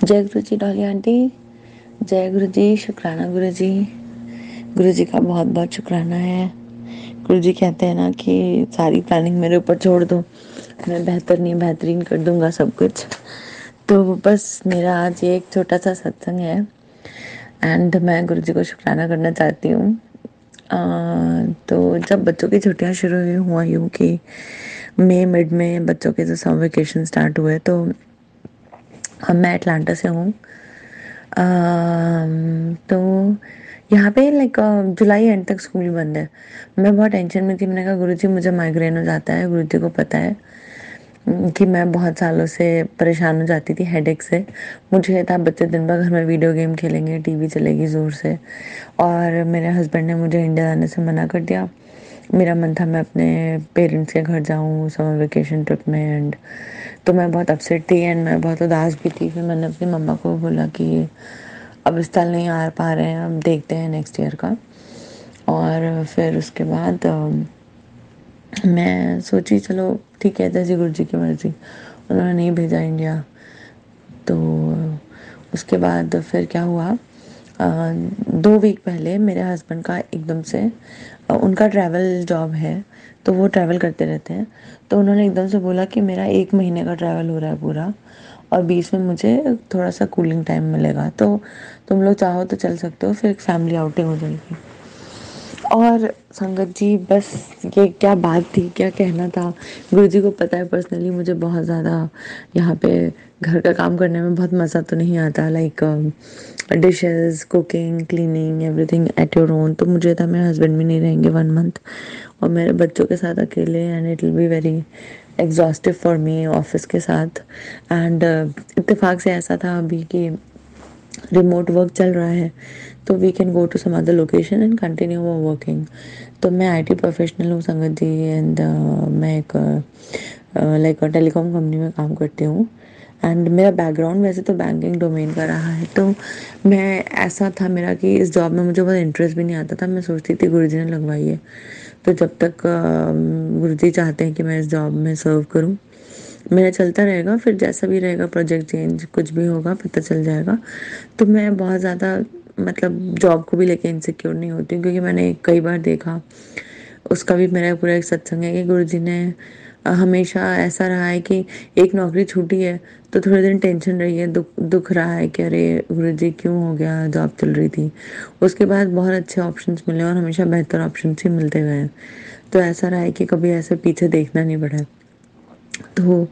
जय गुरु जी डॉली आंटी। जय गुरु जी, शुक्राना गुरु जी। गुरु जी का बहुत बहुत शुक्राना है। गुरु जी कहते हैं ना कि सारी प्लानिंग मेरे ऊपर छोड़ दो, मैं बेहतर नहीं बेहतरीन कर दूंगा सब कुछ। तो बस मेरा आज ये एक छोटा सा सत्संग है एंड मैं गुरु जी को शुक्राना करना चाहती हूँ। तो जब बच्चों की छुट्टियां शुरू हुआ यूँ कि मई मिड में बच्चों के जो समर वेकेशन स्टार्ट हुए, तो अब मैं अटलांटा से हूँ। तो यहाँ पे लाइक जुलाई एंड तक स्कूल बंद है। मैं बहुत टेंशन में थी। मैंने कहा गुरुजी मुझे माइग्रेन हो जाता है, गुरुजी को पता है कि मैं बहुत सालों से परेशान हो जाती थी हेडेक से। मुझे ये था बच्चे दिन भर घर में वीडियो गेम खेलेंगे, टीवी चलेगी ज़ोर से, और मेरे हस्बैंड ने मुझे इंडिया जाने से मना कर दिया। मेरा मन था मैं अपने पेरेंट्स के घर जाऊँ समर वेकेशन ट्रिप में। एंड तो मैं बहुत अपसेट थी एंड मैं बहुत उदास भी थी। फिर मैंने अपनी मम्मा को बोला कि अब इस साल नहीं आ पा रहे हैं, अब देखते हैं नेक्स्ट ईयर का। और फिर उसके बाद मैं सोची चलो ठीक है, जैसे गुरु जी की मर्जी, उन्होंने नहीं भेजा इंडिया। तो उसके बाद फिर क्या हुआ, 2 वीक पहले मेरे हस्बैंड का एकदम से उनका ट्रैवल जॉब है, तो वो ट्रैवल करते रहते हैं। तो उन्होंने एकदम से बोला कि मेरा 1 महीने का ट्रैवल हो रहा है पूरा, और बीच में मुझे थोड़ा सा कूलिंग टाइम मिलेगा, तो तुम लोग चाहो तो चल सकते हो, फिर एक फैमिली आउटिंग हो जाएगी। और संगत जी बस ये क्या बात थी, क्या कहना था। गुरुजी को पता है पर्सनली मुझे बहुत ज़्यादा यहाँ पे घर का काम करने में बहुत मज़ा तो नहीं आता, like dishes, cooking, cleaning, everything at your own. तो मुझे था मेरे हस्बैंड भी नहीं रहेंगे 1 मंथ और मेरे बच्चों के साथ अकेले, and it will be very exhaustive for me office के साथ। एंड इत्तेफाक से ऐसा था अभी कि रिमोट वर्क चल रहा है, तो we can go to some other location and continue working. तो मैं आईटी प्रोफेशनल हूँ संगत जी, एंड मैं एक लाइक टेलीकॉम कंपनी में काम करती हूँ। एंड मेरा बैकग्राउंड वैसे तो बैंकिंग डोमेन का रहा है। तो मैं ऐसा था मेरा कि इस जॉब में मुझे बहुत इंटरेस्ट भी नहीं आता था। मैं सोचती थी गुरुजी ने लगवाई है, तो जब तक गुरुजी चाहते हैं कि मैं इस जॉब में सर्व करूँ, मेरा चलता रहेगा, फिर जैसा भी रहेगा प्रोजेक्ट चेंज कुछ भी होगा पता चल जाएगा। तो मैं बहुत ज़्यादा मतलब जॉब को भी लेके इनसिक्योर नहीं होती हूँ, क्योंकि मैंने कई बार देखा, उसका भी मेरा पूरा एक सत्संग है कि गुरुजी ने हमेशा ऐसा रहा है कि एक नौकरी छूटी है तो थोड़े दिन टेंशन रही है, दुख दुख रहा है कि अरे गुरुजी क्यों हो गया, जॉब चल रही थी। उसके बाद बहुत अच्छे ऑप्शंस मिले और हमेशा बेहतर ऑप्शंस ही मिलते गए हैं। तो ऐसा रहा है कि कभी ऐसे पीछे देखना नहीं पड़ा। तो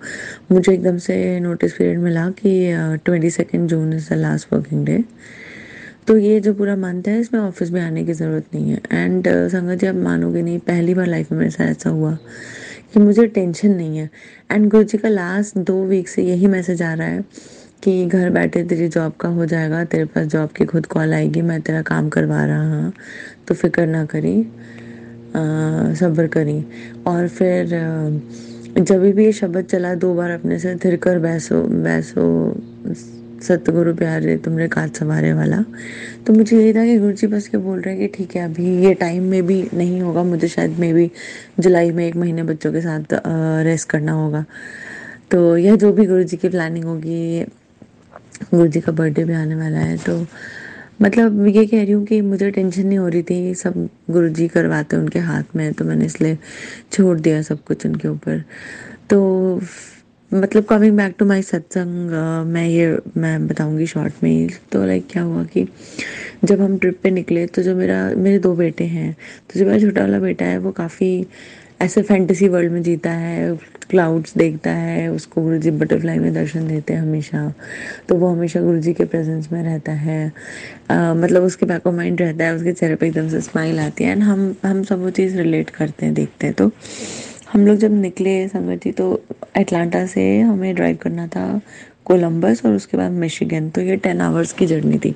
मुझे एकदम से नोटिस पीरियड मिला कि 22 June is the last working day. तो ये जो पूरा मंथ है इसमें ऑफिस में आने की ज़रूरत नहीं है। एंड संगत जी आप मानोगे नहीं, पहली बार लाइफ में मेरे साथ ऐसा हुआ कि मुझे टेंशन नहीं है। एंड गुरु जी का लास्ट 2 वीक से यही मैसेज आ रहा है कि घर बैठे तेरी जॉब का हो जाएगा, तेरे पास जॉब की खुद कॉल आएगी, मैं तेरा काम करवा रहा हूँ, तो फिक्र ना करी, सब्र करी। और फिर जब भी ये शब्द चला 2 बार अपने से, थिर कर बैसो बैसो सतगुरु प्यारे तुमरे काज सवारे वाला। तो मुझे यही था कि गुरुजी बस ये बोल रहे हैं कि ठीक है अभी ये टाइम में भी नहीं होगा, मुझे शायद मे भी जुलाई में 1 महीने बच्चों के साथ रेस्ट करना होगा। तो यह जो भी गुरुजी की प्लानिंग होगी, गुरुजी का बर्थडे भी आने वाला है, तो मतलब ये कह रही हूँ कि मुझे टेंशन नहीं हो रही थी, सब गुरुजी करवाते उनके हाथ में, तो मैंने इसलिए छोड़ दिया सब कुछ उनके ऊपर। तो मतलब कमिंग बैक टू माय सत्संग, मैं बताऊंगी शॉर्ट में ही। तो लाइक क्या हुआ कि जब हम ट्रिप पे निकले, तो जो मेरे 2 बेटे हैं, तो जो मेरा छोटा वाला बेटा है वो काफ़ी ऐसे फैंटेसी वर्ल्ड में जीता है, क्लाउड्स देखता है, उसको गुरुजी बटरफ्लाई में दर्शन देते हैं हमेशा। तो वो हमेशा गुरुजी के प्रेजेंस में रहता है। मतलब उसके बैक ऑफ माइंड रहता है, उसके चेहरे पे एकदम से स्माइल आती है, एंड हम सब वो चीज़ रिलेट करते हैं, देखते हैं। तो हम लोग जब निकले संगत जी, तो अटलांटा से हमें ड्राइव करना था कोलंबस और उसके बाद मिशिगन, तो ये 10 आवर्स की जर्नी थी।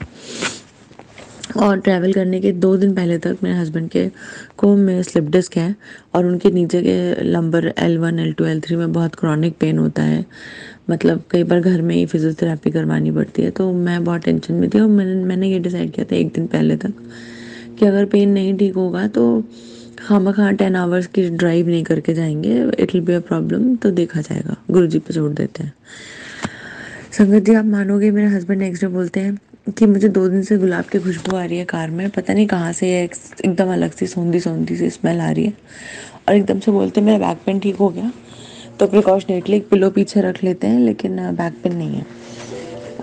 और ट्रैवल करने के 2 दिन पहले तक मेरे हस्बैंड के को में स्लिप डिस्क है, और उनके नीचे के लंबर L1 L2 L3 में बहुत क्रॉनिक पेन होता है। मतलब कई बार घर में ही फिजियोथेरेपी करवानी पड़ती है। तो मैं बहुत टेंशन में थी और मैंने ये डिसाइड किया था 1 दिन पहले तक कि अगर पेन नहीं ठीक होगा तो खामखा 10 आवर्स की ड्राइव नहीं करके जाएंगे, it will be a problem, तो देखा जाएगा, गुरुजी पे छोड़ देते हैं। संगत जी, आप मानोगे मेरे हस्बैंड नेक्स्ट डे बोलते हैं कि मुझे 2 दिन से गुलाब की खुशबू आ रही है कार में, पता नहीं कहाँ से ये एकदम अलग सी सौंधी सौंधी सी स्मेल आ रही है। और एकदम से बोलते हैं मेरा बैक पेन ठीक हो गया, तो प्रिकॉशनेटली एक पिलो पीछे रख लेते हैं, लेकिन बैक पेन नहीं है।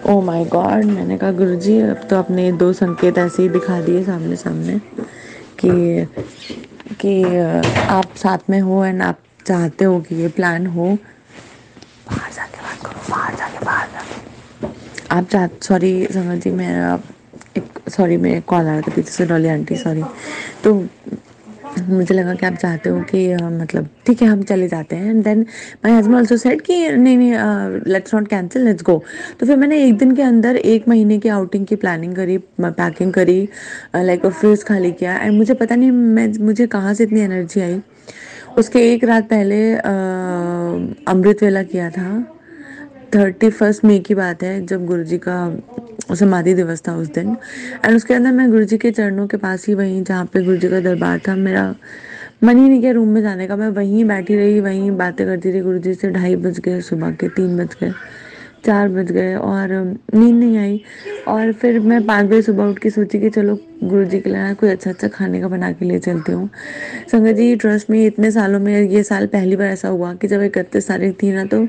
ओ माय गॉड, मैंने कहा गुरुजी अब तो अपने 2 संकेत ऐसे ही दिखा दिए सामने सामने कि आप साथ में हो एंड आप चाहते हो कि ये प्लान हो। बाहर जाके बात करो, बाहर जाके आप चाह सॉरी संगत जी, मेरा एक सॉरी मेरे कॉल आ रहा था पीछे से, डॉली आंटी सॉरी। तो मुझे लगा कि आप चाहते हो कि मतलब ठीक है हम चले जाते हैं, and then my husband also said कि नहीं नहीं let's not cancel, let's go. तो फिर मैंने एक दिन के अंदर 1 महीने की आउटिंग की प्लानिंग करी, पैकिंग करी, लाइक फ्रिज खाली किया, एंड मुझे पता नहीं मुझे कहाँ से इतनी एनर्जी आई। उसके एक रात पहले अमृत वेला किया था। 31 मई की बात है, जब गुरुजी का समाधि दिवस था उस दिन। एंड उसके अंदर मैं गुरुजी के चरणों के पास ही, वहीं जहाँ पे गुरुजी का दरबार था, मेरा मन ही नहीं किया रूम में जाने का। मैं वहीं बैठी रही, वहीं बातें करती रही गुरुजी से। 2:30 बज गए, सुबह के 3 बज गए, 4 बज गए, और नींद नहीं आई। और फिर मैं 5 बजे सुबह उठ के सोची कि चलो गुरुजी के लिए ना कोई अच्छा अच्छा खाने का बना के ले चलती हूँ। संगत जी ट्रस्ट में, इतने सालों में ये साल पहली बार ऐसा हुआ कि जब 31 तारीख थी ना, तो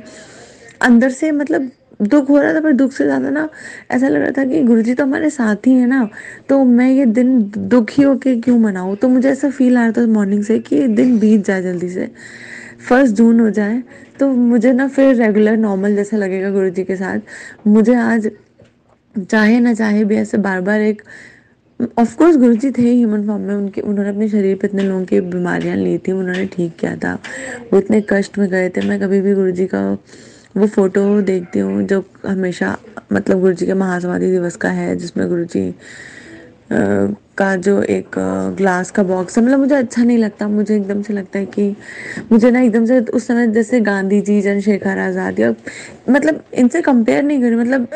अंदर से मतलब दुख हो रहा था, पर दुख से ज्यादा ना ऐसा लग रहा था कि गुरुजी तो हमारे साथ ही है ना, तो मैं ये दिन दुखी होके क्यों मनाऊं। तो मुझे ऐसा फील आ रहा था मॉर्निंग से कि ये दिन बीत जाए जल्दी से, 1 जून हो जाए, तो मुझे ना फिर रेगुलर नॉर्मल जैसा लगेगा गुरुजी के साथ। मुझे आज चाहे ना चाहे भी ऐसे बार बार एक, ऑफ कोर्स गुरुजी थे ह्यूमन फॉर्म में, उनके उन्होंने अपने शरीर पे इतने लोगों की बीमारियां ली थी, उन्होंने ठीक किया था, वो इतने कष्ट में गए थे। मैं कभी भी गुरुजी का वो फोटो देखती हूँ जो हमेशा, मतलब गुरुजी के महासमाधि दिवस का है, जिसमें गुरुजी का जो एक ग्लास का बॉक्स है, मतलब मुझे अच्छा नहीं लगता। मुझे एकदम से लगता है कि मुझे ना एकदम से उस समय जैसे गांधी जी, चंद्रशेखर आज़ाद, या मतलब इनसे कंपेयर नहीं करूँ, मतलब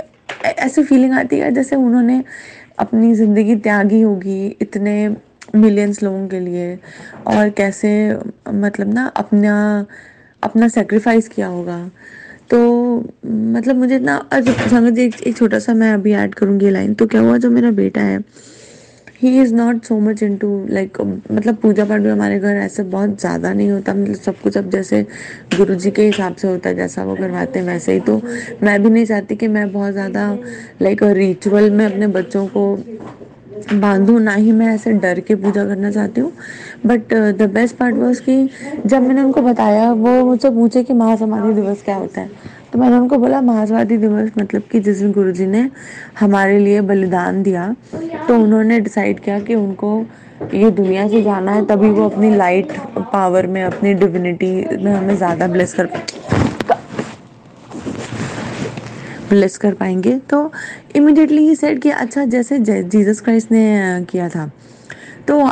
ऐसी फीलिंग आती है जैसे उन्होंने अपनी ज़िंदगी त्यागी होगी इतने मिलियंस लोगों के लिए, और कैसे मतलब ना अपना अपना सेक्रीफाइस किया होगा। तो मतलब मुझे ना आज संगत जी एक छोटा सा मैं अभी ऐड करूँगी लाइन। तो क्या हुआ, जो मेरा बेटा है, he is not so much into like, मतलब पूजा पाठ भी हमारे घर ऐसे बहुत ज़्यादा नहीं होता, मतलब सब कुछ अब जैसे गुरुजी के हिसाब से होता है, जैसा वो करवाते हैं वैसे ही। तो मैं भी नहीं चाहती कि मैं बहुत ज़्यादा लाइक रिचुअल में अपने बच्चों को बांधूं, ना ही मैं ऐसे डर के पूजा करना चाहती हूँ। But the best part was कि जब मैंने उनको बताया, वो मुझसे पूछे कि महासमाधि दिवस क्या होता है, तो मैंने उनको बोला महासमाधि दिवस मतलब कि जिस दिन गुरुजी ने हमारे लिए बलिदान दिया, तो उन्होंने डिसाइड किया कि उनको ये दुनिया से जाना है, तभी वो अपनी लाइट पावर में, अपनी डिविनिटी में हमें ज़्यादा ब्लेस कर पाएंगे। तो इमिडिएटली ही सेड कि अच्छा, जैसे जीसस क्राइस्ट ने किया था। तो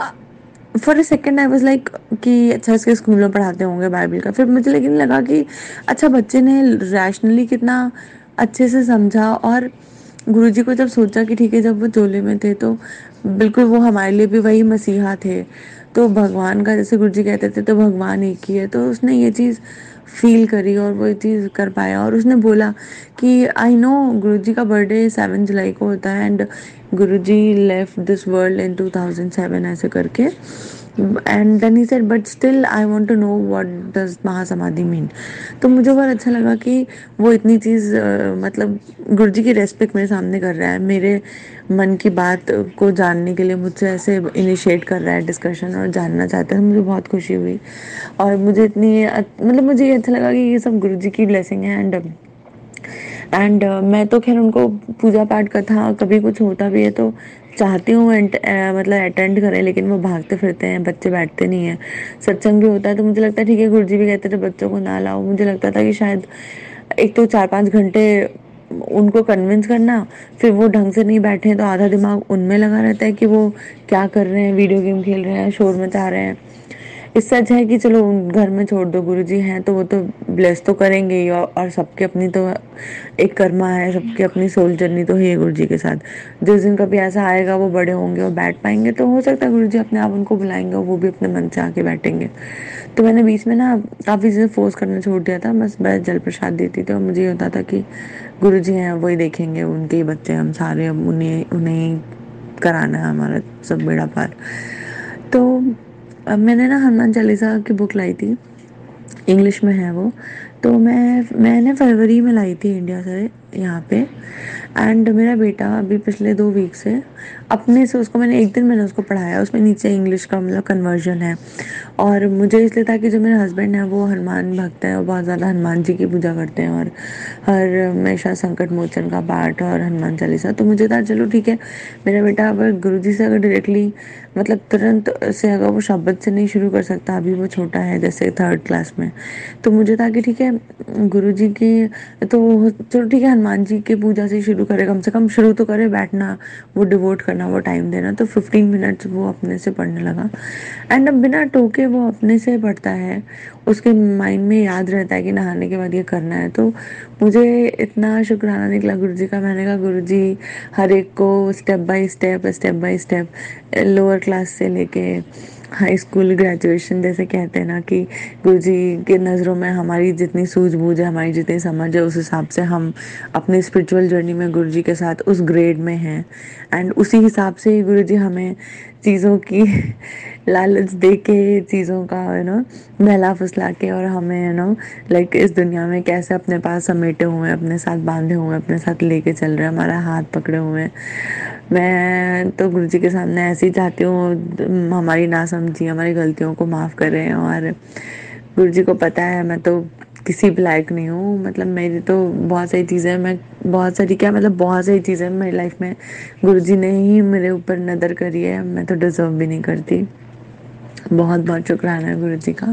for a second I was like कि अच्छा इसके स्कूल में पढ़ाते होंगे बाइबल का। फिर मुझे लेकिन लगा कि अच्छा, बच्चे ने रैशनली कितना अच्छे से समझा, और गुरुजी को जब सोचा कि ठीक है, जब वो चोले में थे तो बिल्कुल वो हमारे लिए भी वही मसीहा थे, तो भगवान का जैसे गुरुजी कहते थे, तो भगवान एक ही है। तो उसने ये चीज़ फील करी और वो ये चीज़ कर पाया, और उसने बोला कि आई नो गुरुजी का बर्थडे 7 जुलाई को होता है, and Guruji left this world in 2007 ऐसे करके। And then he said but still I want to know what does महासमाधि मीन। तो मुझे बहुत अच्छा लगा कि वो इतनी चीज़ मतलब गुरुजी की रेस्पेक्ट मेरे सामने कर रहा है, मेरे मन की बात को जानने के लिए मुझसे ऐसे इनिशिएट कर रहा है डिस्कशन, और जानना चाहता है। मुझे बहुत खुशी हुई, और मुझे इतनी मतलब मुझे ये अच्छा लगा कि ये सब गुरुजी की ब्लेसिंग है। एंड मैं तो खैर उनको पूजा पाठ कथा कभी कुछ होता भी है तो चाहती हूँ मतलब अटेंड करें, लेकिन वो भागते फिरते हैं, बच्चे बैठते नहीं हैं। सत्संग भी होता है तो मुझे लगता है ठीक है, गुरुजी भी कहते थे बच्चों को ना लाओ। मुझे लगता था कि शायद एक तो 4-5 घंटे उनको कन्विंस करना, फिर वो ढंग से नहीं बैठे तो आधा दिमाग उनमें लगा रहता है कि वो क्या कर रहे हैं, वीडियो गेम खेल रहे हैं, शोर मचा रहे हैं। इससे अच्छा है कि चलो घर में छोड़ दो, गुरुजी हैं तो वो तो ब्लेस तो करेंगे ही, और सबके अपनी तो एक कर्मा है, सबकी अपनी सोल जर्नी तो है गुरुजी के साथ। जिस दिन कभी ऐसा आएगा वो बड़े होंगे और बैठ पाएंगे, तो हो सकता है गुरुजी अपने आप उनको बुलाएंगे और वो भी अपने मन से आके बैठेंगे। तो मैंने बीच में ना काफ़ी चीज़ें फ़ोर्स करना छोड़ दिया था, बस जल प्रसाद देती थी और मुझे ये होता था कि गुरुजी हैं वही देखेंगे, उनके ही बच्चे हम सारे, अब उन्हें उन्हें ही कराना है हमारा सब बेड़ा पार। तो अब मैंने ना हनुमान चालीसा की बुक लाई थी, इंग्लिश में है वो। तो मैंने फरवरी में लाई थी इंडिया से यहाँ पे। एंड मेरा बेटा अभी पिछले 2 वीक से अपने से, उसको मैंने एक दिन मैंने उसको पढ़ाया, उसमें नीचे इंग्लिश का मतलब कन्वर्जन है। और मुझे इसलिए था कि जो मेरे हस्बैंड हैं वो हनुमान भक्त हैं और बहुत ज़्यादा हनुमान जी की पूजा करते हैं, और हर हमेशा संकट मोचन का पाठ और हनुमान चालीसा। तो मुझे था चलो ठीक है, मेरा बेटा अगर गुरुजी से अगर डायरेक्टली मतलब तुरंत से अगर वो शब्द से नहीं शुरू कर सकता, अभी वो छोटा है जैसे 3rd क्लास में, तो मुझे था कि ठीक है गुरुजी की, तो चलो ठीक है हनुमान जी की पूजा से शुरू करे, कम से कम शुरू तो करे, बैठना, वो डिवोट करना, वो टाइम देना। तो 15 मिनट्स वो अपने से पढ़ने लगा। एंड अब बिना टोके वो अपने से पढ़ता है, उसके माइंड में याद रहता है कि नहाने के बाद ये करना है। तो मुझे इतना शुक्राना निकला गुरुजी का। मैंने कहा गुरुजी हर एक को step by step lower class से लेके हाई स्कूल ग्रेजुएशन, जैसे कहते हैं ना कि गुरुजी के नज़रों में हमारी जितनी सूझबूझ है, हमारी जितनी समझ है, उस हिसाब से हम अपनी स्पिरिचुअल जर्नी में गुरुजी के साथ उस ग्रेड में हैं। एंड उसी हिसाब से ही गुरुजी हमें चीज़ों की लालच दे के, चीज़ों का बहला फुसला के, और हमें लाइक इस दुनिया में कैसे अपने पास समेटे हुए हैं, अपने साथ बांधे हुए हैं, अपने साथ लेके चल रहे हैं, हमारा हाथ पकड़े हुए हैं। मैं तो गुरुजी के सामने ऐसे ही चाहती हूँ हमारी नासमझी, हमारी गलतियों को माफ़ करें। और गुरुजी को पता है मैं तो किसी भी लायक नहीं हूँ, मतलब मेरी तो बहुत सारी चीज़ें, मैं बहुत सारी क्या मतलब बहुत सारी चीज़ें मेरी लाइफ में गुरुजी ने ही मेरे ऊपर नज़र करी है, मैं तो डिज़र्व भी नहीं करती। बहुत बहुत शुक्राना है गुरुजी का।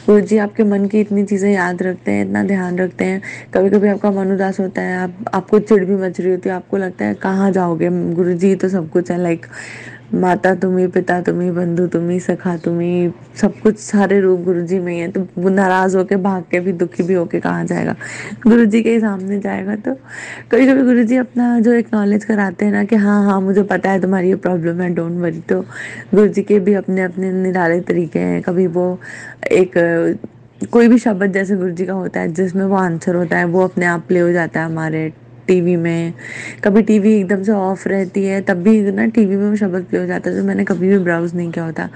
गुरुजी आपके मन की इतनी चीज़ें याद रखते हैं, इतना ध्यान रखते हैं। कभी कभी आपका मन उदास होता है, आपको चिढ़ भी मच रही होती है, आपको लगता है कहाँ जाओगे, गुरुजी तो सब कुछ है, लाइक माता तुम ही, पिता तुम ही, बंधु तुम ही, सखा तुम ही, सब कुछ, सारे रूप गुरुजी में ही है। तो वो नाराज होके भाग के भी, दुखी भी होके कहाँ जाएगा, गुरुजी के ही सामने जाएगा। तो कभी कभी गुरुजी अपना जो एक्नॉलेज कराते हैं ना कि हाँ हाँ मुझे पता है तुम्हारी ये प्रॉब्लम है, डोंट वरी। तो गुरुजी के भी अपने अपने निराले तरीके हैं। कभी वो एक कोई भी शब्द जैसे गुरुजी का होता है जिसमें वो आंसर होता है, वो अपने आप प्ले हो जाता है हमारे टीवी में। कभी टीवी एकदम से ऑफ रहती है तब भी ना टीवी में वो शब्द प्ले हो जाता है, जो मैंने कभी भी ब्राउज नहीं किया होता।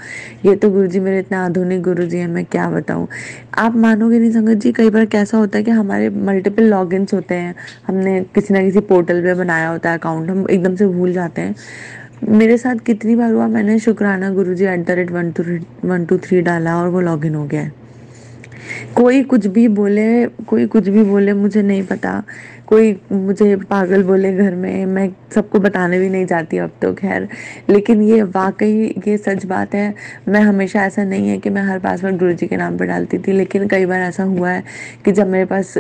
ये तो गुरुजी मेरे इतने आधुनिक गुरुजी हैं, मैं क्या बताऊँ। आप मानोगे नहीं संगत जी, कई बार कैसा होता है कि हमारे मल्टीपल लॉगिन्स होते हैं, हमने किसी ना किसी पोर्टल पे बनाया होता है अकाउंट, हम एकदम से भूल जाते हैं। मेरे साथ कितनी बार हुआ, मैंने शुक्राना गुरुजी @123 डाला और वो लॉगिन हो गया है। कोई कुछ भी बोले, कोई कुछ भी बोले, मुझे नहीं पता, कोई मुझे पागल बोले घर में, मैं सबको बताने भी नहीं जाती अब तो खैर। लेकिन ये वाकई ये सच बात है। मैं हमेशा, ऐसा नहीं है कि मैं हर पासवर्ड गुरुजी के नाम पर डालती थी, लेकिन कई बार ऐसा हुआ है कि जब मेरे पास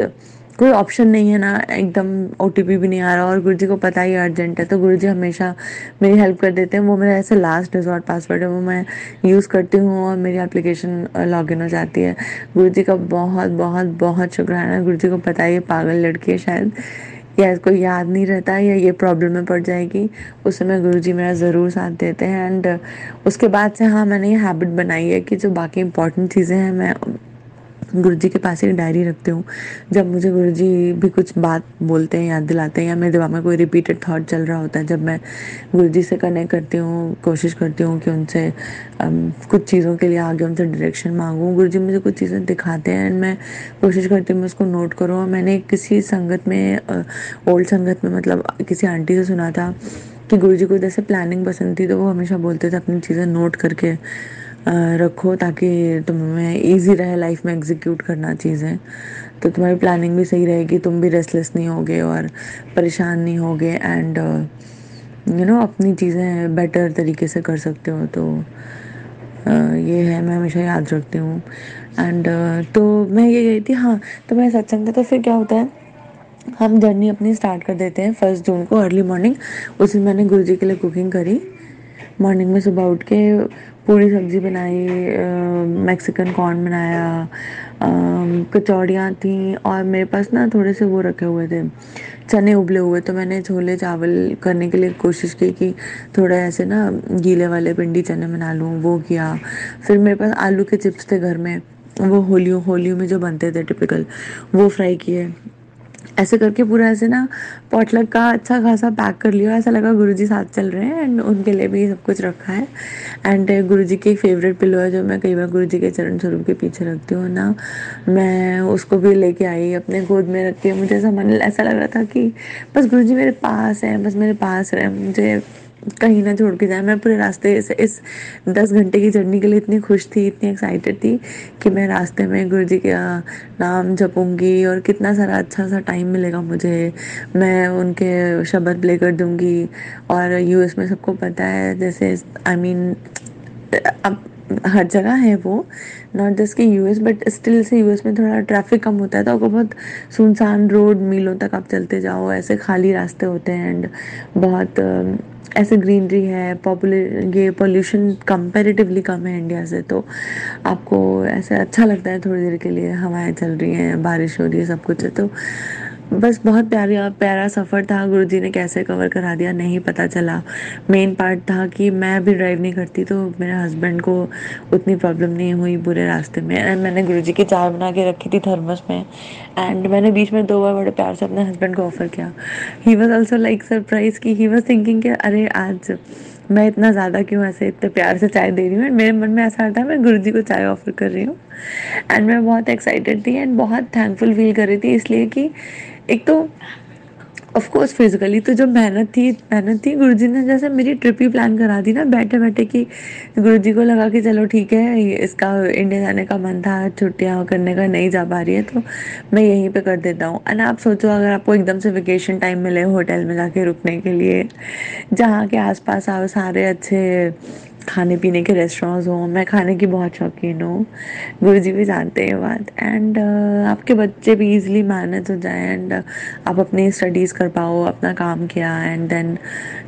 कोई ऑप्शन नहीं है ना, एकदम ओटीपी भी नहीं आ रहा और गुरुजी को पता ही अर्जेंट है, तो गुरुजी हमेशा मेरी हेल्प कर देते हैं। वो मेरा ऐसा लास्ट रिजॉर्ट पासवर्ड है, वो मैं यूज़ करती हूँ और मेरी एप्लीकेशन लॉगिन हो जाती है। गुरुजी का बहुत बहुत बहुत शुक्राना। गुरुजी को पता है ये पागल लड़की है शायद, या इसको याद नहीं रहता या ये प्रॉब्लम में पड़ जाएगी, उस समय गुरुजी मेरा ज़रूर साथ देते हैं। एंड उसके बाद से हाँ, मैंने ये हैबिट बनाई है कि जो बाकी इंपॉर्टेंट चीज़ें हैं मैं गुरुजी के पास एक डायरी रखती हूँ। जब मुझे गुरुजी भी कुछ बात बोलते हैं, याद दिलाते हैं, या मेरे दिमाग में कोई रिपीटेड थॉट चल रहा होता है, जब मैं गुरुजी से कनेक्ट करती हूँ, कोशिश करती हूँ कि उनसे कुछ चीज़ों के लिए आगे उनसे डायरेक्शन मांगूँ। गुरुजी मुझे कुछ चीज़ें दिखाते हैं एंड मैं कोशिश करती हूँ मैं उसको नोट करूँ। और मैंने किसी संगत में, ओल्ड संगत में, मतलब किसी आंटी से सुना था कि गुरुजी को जैसे प्लानिंग पसंद थी, तो वो हमेशा बोलते थे अपनी चीज़ें नोट करके रखो ताकि तुम्हें इजी रहे लाइफ में एग्जीक्यूट करना चीज़ें। तो तुम्हारी प्लानिंग भी सही रहेगी, तुम भी रेस्टलेस नहीं होगे और परेशान नहीं होगे, एंड अपनी चीज़ें बेटर तरीके से कर सकते हो। तो ये है, मैं हमेशा याद रखती हूँ। एंड तो मैं ये गई थी, हाँ। तो मैं सत्संग था, तो फिर क्या होता है, हम जर्नी अपनी स्टार्ट कर देते हैं 1 जून को अर्ली मॉर्निंग। उस दिन मैंने गुरुजी के लिए कुकिंग करी। मॉर्निंग में सुबह उठ के पूरी सब्जी बनाई, मैक्सिकन कॉर्न बनाया, कचौड़ियाँ थी और मेरे पास ना थोड़े से वो रखे हुए थे, चने उबले हुए, तो मैंने छोले चावल करने के लिए कोशिश की कि थोड़ा ऐसे ना गीले वाले पिंडी चने बना लूँ, वो किया। फिर मेरे पास आलू के चिप्स थे घर में, वो होलियों होलियों में जो बनते थे टिपिकल, वो फ्राई किए। ऐसे करके पूरा ऐसे ना पॉटलक का अच्छा खासा पैक कर लिया, ऐसा लगा गुरुजी साथ चल रहे हैं एंड उनके लिए भी सब कुछ रखा है। एंड गुरुजी की एक फेवरेट पिलो है जो मैं कई बार गुरुजी के चरण स्वरूप के पीछे रखती हूँ ना, मैं उसको भी लेके आई अपने गोद में रख के। मुझे ऐसा मन ऐसा लग रहा था कि बस गुरुजी मेरे पास है, बस मेरे पास रहे, मुझे कहीं ना छोड़ के जाए। मैं पूरे रास्ते से इस 10 घंटे की जर्नी के लिए इतनी खुश थी, इतनी एक्साइटेड थी कि मैं रास्ते में गुरुजी का नाम जपूंगी और कितना सारा अच्छा सा टाइम मिलेगा मुझे, मैं उनके शब्द प्ले कर दूंगी। और यूएस में सबको पता है, जैसे आई मीन अब हर जगह है वो, नॉट जस्ट कि US but still say US में थोड़ा ट्रैफिक कम होता है, तो आपको बहुत सुनसान रोड मीलों तक आप चलते जाओ, ऐसे खाली रास्ते होते हैं एंड बहुत ऐसे ग्रीनरी है, पॉपुलर ये पोल्यूशन कंपैरेटिवली कम है इंडिया से, तो आपको ऐसे अच्छा लगता है थोड़ी देर के लिए, हवाएं चल रही हैं, बारिश हो रही है, सब कुछ है। तो बस बहुत प्यारा प्यारा सफ़र था, गुरुजी ने कैसे कवर करा दिया नहीं पता चला। मेन पार्ट था कि मैं भी ड्राइव नहीं करती तो मेरे हस्बैंड को उतनी प्रॉब्लम नहीं हुई पूरे रास्ते में। एंड मैंने गुरुजी की चाय बना के रखी थी थर्मस में, एंड मैंने बीच में 2 बार बड़े प्यार से अपने हस्बैंड को ऑफ़र किया। He was also like surprise कि ही वॉज थिंकिंग कि अरे आज मैं इतना ज़्यादा क्यों ऐसे इतने प्यार से चाय दे रही हूँ, एंड मेरे मन में ऐसा था मैं गुरुजी को चाय ऑफ़र कर रही हूँ। एंड मैं बहुत एक्साइटेड थी एंड बहुत थैंकफुल फील कर रही थी, इसलिए कि एक तो ऑफ कोर्स फिजिकली तो जो मेहनत थी गुरुजी ने जैसे मेरी ट्रिप ही प्लान करा दी ना बैठे बैठे, कि गुरुजी को लगा कि चलो ठीक है, इसका इंडिया जाने का मन था, छुट्टियां करने का, नहीं जा पा रही है, तो मैं यहीं पे कर देता हूँ। एंड आप सोचो अगर आपको एकदम से वेकेशन टाइम मिले होटल में जाके रुकने के लिए, जहाँ के आसपास आप सारे अच्छे खाने पीने के रेस्टोरेंट्स हों, मैं खाने की बहुत शौकीन हूँ, गुरुजी भी जानते हैं ये बात। एंड आपके बच्चे भी इजीली मैनेज हो जाए एंड आप अपनी स्टडीज़ कर पाओ, अपना काम किया, and then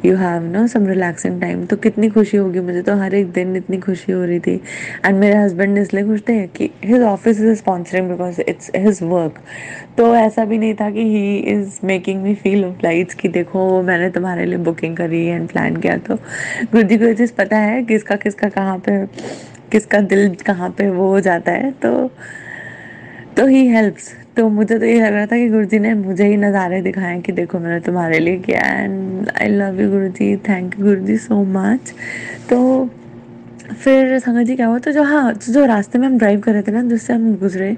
you have no some relaxing time, तो कितनी खुशी होगी मुझे, तो हर एक दिन इतनी खुशी हो रही थी। एंड मेरे हस्बैंड इसलिए खुश थे कि his office is sponsoring because it's his work, तो ऐसा भी नहीं था कि he is making me feel oblige कि देखो मैंने तुम्हारे लिए बुकिंग करी एंड प्लान किया। तो गुरुजी को ये चीज़ पता है किसका किसका कहाँ पे, किसका दिल कहाँ पे वो हो जाता है, तो ही हेल्प्स। तो मुझे तो ये लग रहा था कि गुरुजी ने मुझे ही नज़ारे दिखाए कि देखो मैंने तुम्हारे लिए किया, and I love you Guruji, thank you Guruji so much. तो फिर संगत जी क्या हुआ, तो जो हाँ जो रास्ते में हम ड्राइव कर रहे थे ना जिससे हम गुजरे,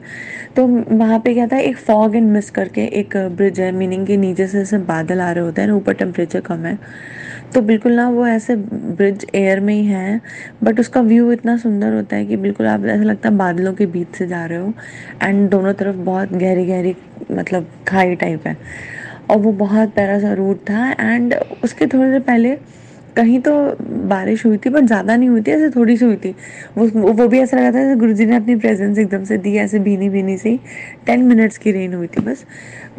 तो वहाँ पे क्या था, एक फॉग एंड मिस्ट करके एक ब्रिज है, मीनिंग कि नीचे से ऐसे बादल आ रहे होते हैं ना, ऊपर टेम्परेचर कम है, तो बिल्कुल ना वो ऐसे ब्रिज एयर में ही है, बट उसका व्यू इतना सुंदर होता है कि बिल्कुल आप ऐसा लगता है बादलों के बीच से जा रहे हो, एंड दोनों तरफ बहुत गहरी गहरी मतलब खाई टाइप है, और वो बहुत प्यारा सा रूट था। एंड उसके थोड़ी देर पहले कहीं तो बारिश हुई थी, बट ज़्यादा नहीं हुई थी, ऐसे थोड़ी सी हुई थी। वो भी ऐसा लगा था जैसे गुरुजी ने अपनी प्रेजेंस एकदम से दी, ऐसे भीनी भीनी सी 10 मिनट्स की रेन हुई थी बस।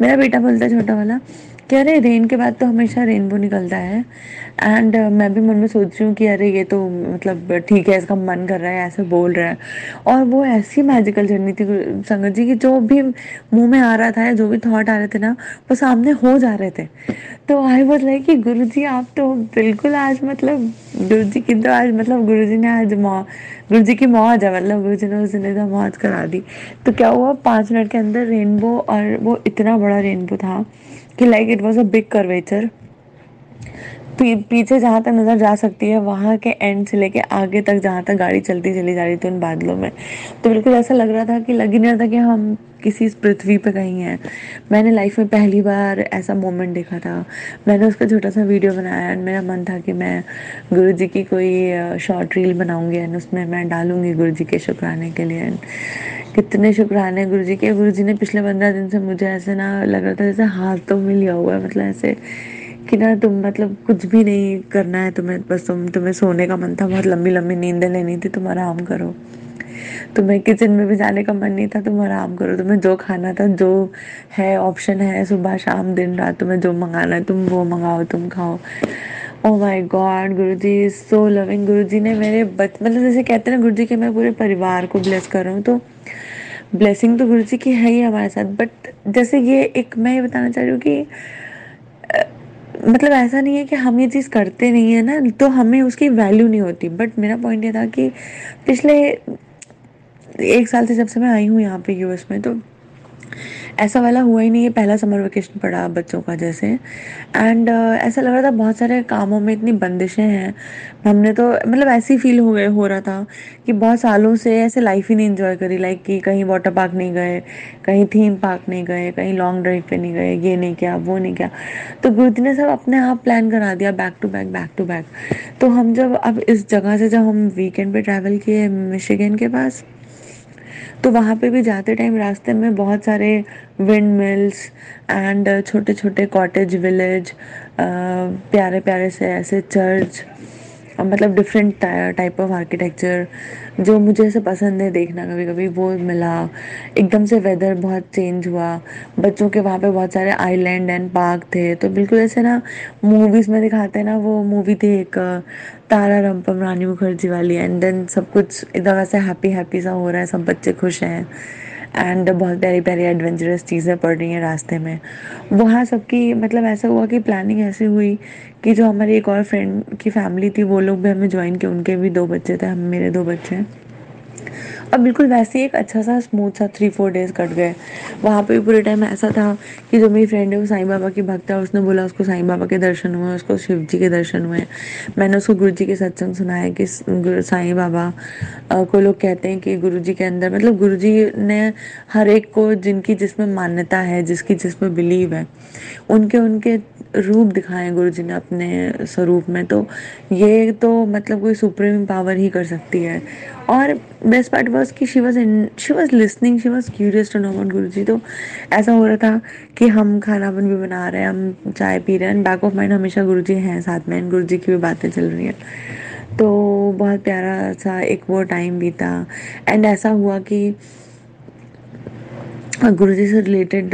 मेरा बेटा बोलता है छोटा वाला कि अरे रेन के बाद तो हमेशा रेनबो निकलता है, एंड मैं भी मन में सोच रही हूँ कि अरे ये तो मतलब ठीक है, इसका मन कर रहा है, ऐसे बोल रहा है। और वो ऐसी मैजिकल जर्नी थी संगत जी की, जो भी मुंह में आ रहा था, जो भी थॉट आ रहे थे ना, वो सामने हो जा रहे थे। तो आई वाज लाइक कि गुरुजी आप तो बिल्कुल आज मतलब गुरुजी की तो आज मतलब गुरुजी ने आज गुरुजी की मौज है, मतलब गुरुजी ने उस दिन एकदम मौज करा दी। तो क्या हुआ, 5 मिनट के अंदर रेनबो, और वो इतना बड़ा रेनबो था कि like it was a big curvature, पीछे जहाँ तक नज़र जा सकती है वहाँ के एंड से लेके आगे तक, जहाँ तक गाड़ी चलती चली जा रही थी उन बादलों में, तो बिल्कुल ऐसा लग रहा था कि लग ही नहीं रहा था कि हम किसी पृथ्वी पे कहीं हैं। मैंने लाइफ में पहली बार ऐसा मोमेंट देखा था। मैंने उसका छोटा सा वीडियो बनाया एंड मेरा मन था कि मैं गुरुजी की कोई शॉर्ट रील बनाऊंगी एंड उसमें मैं डालूंगी गुरुजी के शुक्राने के लिए। एंड कितने शुक्राने गुरुजी के, गुरुजी ने पिछले 15 दिन से मुझे ऐसे ना लग रहा था जैसे हाथ तो मिल लिया हुआ है, मतलब ऐसे कि ना तुम मतलब कुछ भी नहीं करना है तुम्हें, बस तुम्हें सोने का मन था, बहुत लंबी लंबी नींदें लेनी थी, तुम आराम करो। तुम्हें किचन में भी जाने का मन नहीं था, तुम आराम करो। तुम्हें जो खाना था, जो है ऑप्शन है सुबह शाम दिन रात, तुम्हें जो मंगाना है तुम वो मंगाओ, तुम खाओ। Oh my God, Guruji is so loving. Guruji ने मेरे मतलब जैसे कहते हैं ना गुरुजी के मैं पूरे परिवार को ब्लेस कर रहा हूँ, तो ब्लेसिंग तो गुरु जी की है ही हमारे साथ, बट जैसे ये एक मैं ये बताना चाह रही हूँ कि मतलब ऐसा नहीं है कि हम ये चीज़ करते नहीं है ना तो हमें उसकी वैल्यू नहीं होती, बट मेरा पॉइंट ये था कि पिछले 1 साल से जब से मैं आई हूँ यहाँ पे यूएस में, तो ऐसा वाला हुआ ही नहीं है। पहला समर वेकेशन पड़ा बच्चों का जैसे, एंड ऐसा लग रहा था बहुत सारे कामों में इतनी बंदिशें हैं। हमने तो मतलब ऐसी फील हो रहा था कि बहुत सालों से ऐसे लाइफ ही नहीं एंजॉय करी, लाइक कि कहीं वाटर पार्क नहीं गए, कहीं थीम पार्क नहीं गए, कहीं लॉन्ग ड्राइव पे नहीं गए, ये नहीं किया वो नहीं किया। तो गुरुजी ने सब अपने आप प्लान करा दिया, back to back back to back. तो हम जब अब इस जगह से जब हम वीकेंड पे ट्रैवल किए मिशिगन के पास, तो वहाँ पे भी जाते टाइम रास्ते में बहुत सारे विंड मिल्स एंड छोटे छोटे कॉटेज विलेज, प्यारे प्यारे से ऐसे चर्च, मतलब डिफरेंट टाइप ऑफ आर्किटेक्चर जो मुझे ऐसे पसंद है देखना, कभी कभी वो मिला। एकदम से वेदर बहुत चेंज हुआ, बच्चों के वहाँ पे बहुत सारे आइलैंड एंड पार्क थे, तो बिल्कुल ऐसे ना मूवीज़ में दिखाते हैं ना, वो मूवी थी एक तारा रामपम रानी मुखर्जी वाली, एंड देन सब कुछ एकदम ऐसे हैप्पी हैप्पी सा हो रहा है, सब बच्चे खुश हैं एंड बहुत प्यारी प्यारी एडवेंचरस चीज़ें पड़ रही हैं रास्ते में। वहाँ सबकी मतलब ऐसा हुआ कि प्लानिंग ऐसी हुई कि जो हमारी एक और फ्रेंड की फैमिली थी वो लोग भी हमें ज्वाइन किए, उनके भी 2 बच्चे थे, हम मेरे 2 बच्चे हैं। और बिल्कुल वैसे ही एक अच्छा सा स्मूथ सा 3-4 डेज कट गए। वहाँ पे भी पूरे टाइम ऐसा था कि जो मेरी फ्रेंड है वो साईं बाबा की भक्त है, उसने बोला उसको साईं बाबा के दर्शन हुए, उसको शिव जी के दर्शन हुए। मैंने उसको गुरु जी के सत्संग सुनाया कि साईं बाबा को लोग कहते हैं कि गुरु जी के अंदर, मतलब गुरु जी ने हर एक को जिनकी जिसमें मान्यता है, जिसकी जिसमें बिलीव है, उनके उनके रूप दिखाए गुरु जी ने अपने स्वरूप में। तो ये तो मतलब कोई सुप्रीम पावर ही कर सकती है। और बेस्ट पार्ट वाज कि she was listening, she was curious to know about Guru ji. तो ऐसा हो रहा था कि हम खाना भी बना रहे हैं, हम चाय पी रहे हैं, एंड बैक ऑफ माइंड हमेशा गुरु जी हैं साथ में, एंड गुरु जी की भी बातें चल रही हैं। तो बहुत प्यारा सा एक वो टाइम बीता। एंड ऐसा हुआ कि गुरुजी से रिलेटेड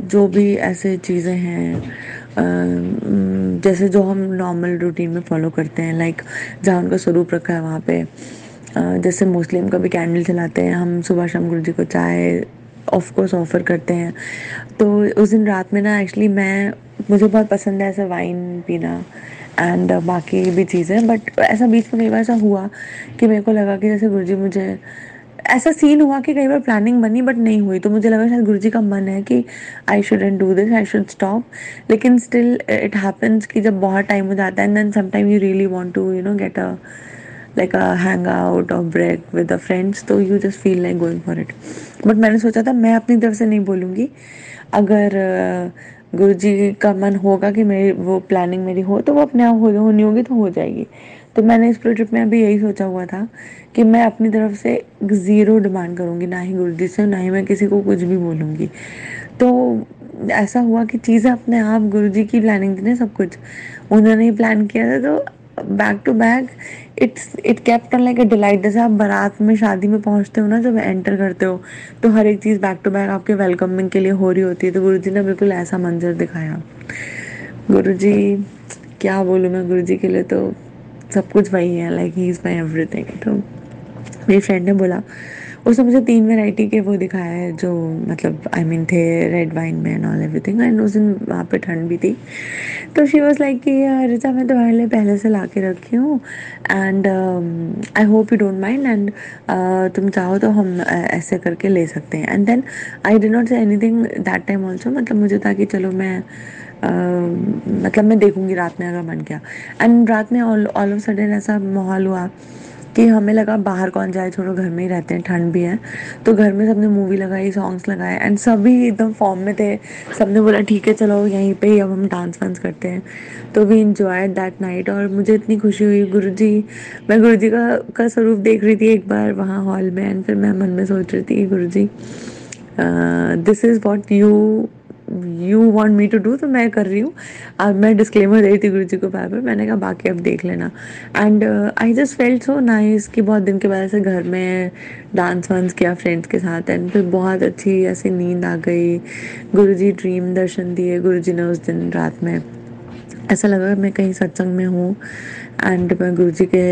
जो भी ऐसे चीज़ें हैं, जैसे जो हम नॉर्मल रूटीन में फॉलो करते हैं, लाइक जहाँ उनका स्वरूप रखा है वहाँ पे, जैसे मुस्लिम का भी कैंडल जलाते हैं हम, सुबह शाम गुरुजी को चाय ऑफ कोर्स ऑफर करते हैं। तो उस दिन रात में ना एक्चुअली मुझे बहुत पसंद है ऐसा वाइन पीना एंड बाकी भी चीज़ें, बट ऐसा बीच में कई बार ऐसा हुआ कि मेरे को लगा कि जैसे गुरुजी मुझे, ऐसा सीन हुआ कि कई बार प्लानिंग बनी बट नहीं हुई, तो मुझे लगा शायद गुरुजी का मन है कि I shouldn't do this, I should stop. लेकिन स्टिल इट हैपेंस कि जब बहुत टाइम हो जाता है and then sometime you really want to get a like a hang out और ब्रेक विद द फ्रेंड्स, तो you just feel like going for it. But मैंने सोचा था मैं अपनी तरफ से नहीं बोलूँगी, अगर गुरुजी का मन होगा कि मेरी वो प्लानिंग मेरी हो तो वो अपने आप होनी होगी तो हो जाएगी। तो मैंने इस पूरे ट्रिप में अभी यही सोचा हुआ था कि मैं अपनी तरफ से ज़ीरो डिमांड करूँगी, ना ही गुरुजी से, ना ही मैं किसी को कुछ भी बोलूँगी। तो ऐसा हुआ कि चीज़ें अपने आप, गुरुजी की प्लानिंग थी ना सब कुछ, उन्होंने ही प्लान किया था। तो back to back it kept on like a delight. जैसे आप बारात में शादी में पहुंचते हो ना, जब एंटर करते हो तो हर एक चीज़ बैक टू बैक आपके वेलकमिंग के लिए हो रही होती है, तो गुरुजी ने बिल्कुल ऐसा मंजर दिखाया। गुरुजी, क्या बोलूँ मैं, गुरुजी के लिए तो सब कुछ वही है, like he is my everything. तो मेरी फ्रेंड ने बोला, उसने मुझे 3 वैरायटी के वो दिखाया है जो मतलब आई मीन थे रेड वाइन में एंड ऑल एवरीथिंग, एंड उस दिन वहाँ पे ठंड भी थी। तो शी वॉज लाइक कि रिचा मैं तुम्हारे लिए पहले से ला के रखी हूँ and I hope you don't mind, and तुम चाहो तो हम ऐसे करके ले सकते हैं। And then I did not say anything that time also, मतलब मुझे था कि चलो मैं मतलब मैं देखूंगी रात में अगर मन किया। एंड रात में ऑल ऑफ सडन ऐसा माहौल हुआ कि हमें लगा बाहर कौन जाए, छोड़ो घर में ही रहते हैं, ठंड भी है। तो घर में सबने मूवी लगाई, सॉन्ग्स लगाए, एंड सभी एकदम फॉर्म में थे। सबने बोला ठीक है चलो यहीं पे ही अब हम डांस वांस करते हैं। तो वी इंजॉयड दैट नाइट, और मुझे इतनी खुशी हुई। मैं गुरुजी का स्वरूप देख रही थी एक बार वहाँ हॉल में, एंड फिर मैं मन में सोच रही थी Guruji this is what you want me to do, तो मैं कर रही हूँ। अब मैं डिस्क्लेमर दे रही थी गुरुजी को बार बार, मैंने कहा बाकी अब देख लेना। And I just felt so nice कि बहुत दिन के बाद ऐसे घर में डांस वांस किया फ्रेंड्स के साथ, एंड फिर बहुत अच्छी ऐसी नींद आ गई। गुरुजी ड्रीम दर्शन दिए गुरुजी ने उस दिन रात में, ऐसा लगा मैं कहीं सत्संग में हूँ एंड मैं गुरुजी के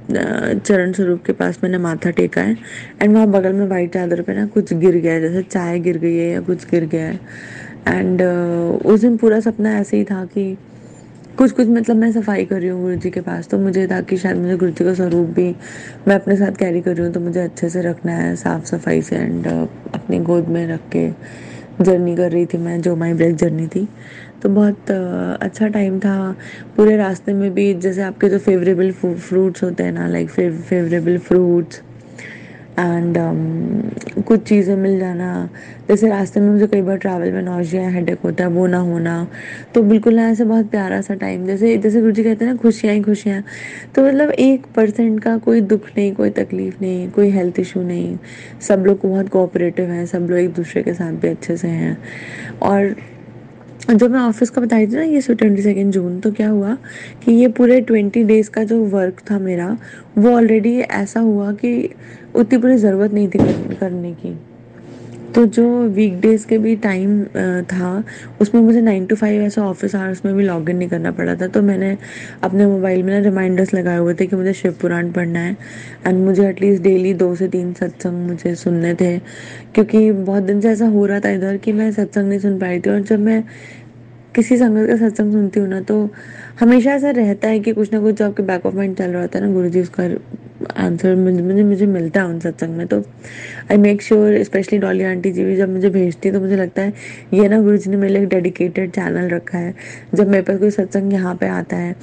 चरण स्वरूप के पास मैंने माथा टेका है। एंड वहाँ बगल में वाइट चादर पे ना कुछ गिर गया है, जैसे चाय गिर गई है या कुछ गिर गया है। एंड उस दिन पूरा सपना ऐसे ही था कि कुछ कुछ मतलब मैं सफाई कर रही हूँ गुरु जी के पास, तो मुझे था कि शायद मुझे गुरु जी का स्वरूप भी मैं अपने साथ कैरी कर रही हूँ, तो मुझे अच्छे से रखना है साफ सफाई से। एंड अपनी गोद में रख के जर्नी कर रही थी मैं, जो माई ब्रेक जर्नी थी। तो बहुत अच्छा टाइम था। पूरे रास्ते में भी जैसे आपके जो फेवरेबल फ्रूट्स होते हैं ना, लाइक फेवरेबल फ्रूट्स एंड कुछ चीज़ें मिल जाना। जैसे रास्ते में मुझे कई बार ट्रैवल में नौजिया हेडेक होता है, वो ना होना। तो बिल्कुल ना ऐसे बहुत प्यारा सा टाइम, जैसे जैसे गुरुजी कहते हैं ना, खुशियाँ ही खुशियाँ। तो मतलब 1% का कोई दुख नहीं, कोई तकलीफ नहीं, कोई हेल्थ इशू नहीं। सब लोग बहुत कोऑपरेटिव हैं, सब लोग एक दूसरे के साथ भी अच्छे से हैं। और जब मैं ऑफिस का बताई थी ना, ये 22 जून, तो क्या हुआ कि ये पूरे 20 डेज का जो वर्क था मेरा, वो ऑलरेडी ऐसा हुआ कि उतनी पूरी ज़रूरत नहीं थी करने की। तो जो वीकडेज के भी टाइम था, उसमें मुझे 9 to 5 ऐसा ऑफिस आवर्स में भी लॉग इन नहीं करना पड़ा था। तो मैंने अपने मोबाइल में ना रिमाइंडर्स लगाए हुए थे कि मुझे शिव पुराण पढ़ना है। एंड मुझे एटलीस्ट डेली 2 से 3 सत्संग मुझे सुनने थे, क्योंकि बहुत दिन से ऐसा हो रहा था इधर कि मैं सत्संग नहीं सुन पाई थी। और जब मैं किसी संगत का सत्संग सुनती हूँ ना, तो हमेशा ऐसा रहता है कि कुछ ना कुछ जो आपके बैक ऑफ माइंड चल रहा होता है ना, गुरुजी उसका आंसर मुझे मुझे मुझे मिलता है उन सत्संग में। तो I make sure, specially Dolly aunty ji भी जब मुझे भेजती है, तो मुझे लगता है ये ना गुरुजी ने मेरे लिए एक डेडिकेटेड चैनल रखा है। जब मेरे पास कोई सत्संग यहाँ पे आता है,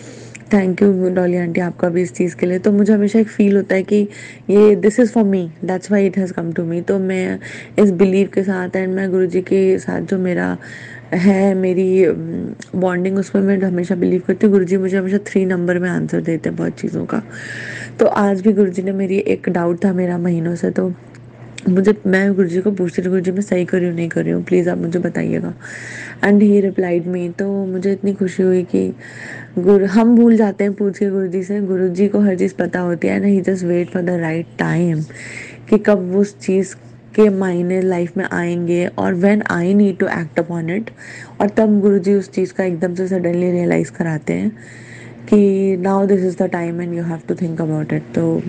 थैंक यू डॉली आंटी आपका भी इस चीज़ के लिए, तो मुझे हमेशा एक फील होता है कि ये this is for me, that's why it has come to me. तो मैं इस बिलीव के साथ एंड मैं गुरुजी के साथ जो मेरा है, मेरी बॉन्डिंग, उसमें मैं हमेशा बिलीव करती हूँ। गुरुजी मुझे हमेशा 3 नंबर में आंसर देते हैं बहुत चीज़ों का। तो आज भी गुरुजी ने, मेरी एक डाउट था मेरा महीनों से, तो मैं गुरुजी को पूछती थी, गुरुजी मैं सही कर रही हूँ नहीं कर रही हूँ, प्लीज़ आप मुझे बताइएगा। एंड ही रिप्लाइड मी। तो मुझे इतनी खुशी हुई कि गुरु, हम भूल जाते हैं पूछ के गुरुजी से, गुरुजी को हर चीज़ पता होती है। And he just wait for the right time कि कब वो उस चीज़ के मायने लाइफ में आएंगे, और when I need to act upon it. और तब गुरुजी उस चीज़ का एकदम से सडनली रियलाइज़ कराते हैं कि now this is the time and you have to think about it. तो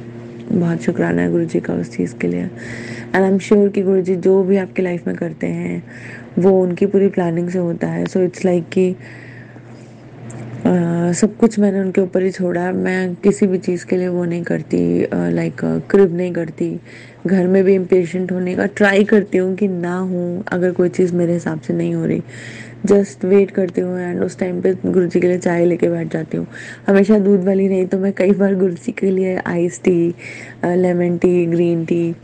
बहुत शुक्राना है गुरुजी का उस चीज़ के लिए। एंड आई एम श्योर कि गुरुजी जो भी आपकी लाइफ में करते हैं, वो उनकी पूरी प्लानिंग से होता है। सो इट्स लाइक कि सब कुछ मैंने उनके ऊपर ही छोड़ा है। मैं किसी भी चीज़ के लिए वो नहीं करती, लाइक क्रिब नहीं करती। घर में भी इम्पेशेंट होने का ट्राई करती हूँ कि ना हूँ, अगर कोई चीज़ मेरे हिसाब से नहीं हो रही, जस्ट वेट करती हूँ। एंड उस टाइम पे गुरुजी के लिए चाय लेके बैठ जाती हूँ। हमेशा दूध वाली नहीं, तो मैं कई बार गुरुजी के लिए ice tea, lemon tea, green tea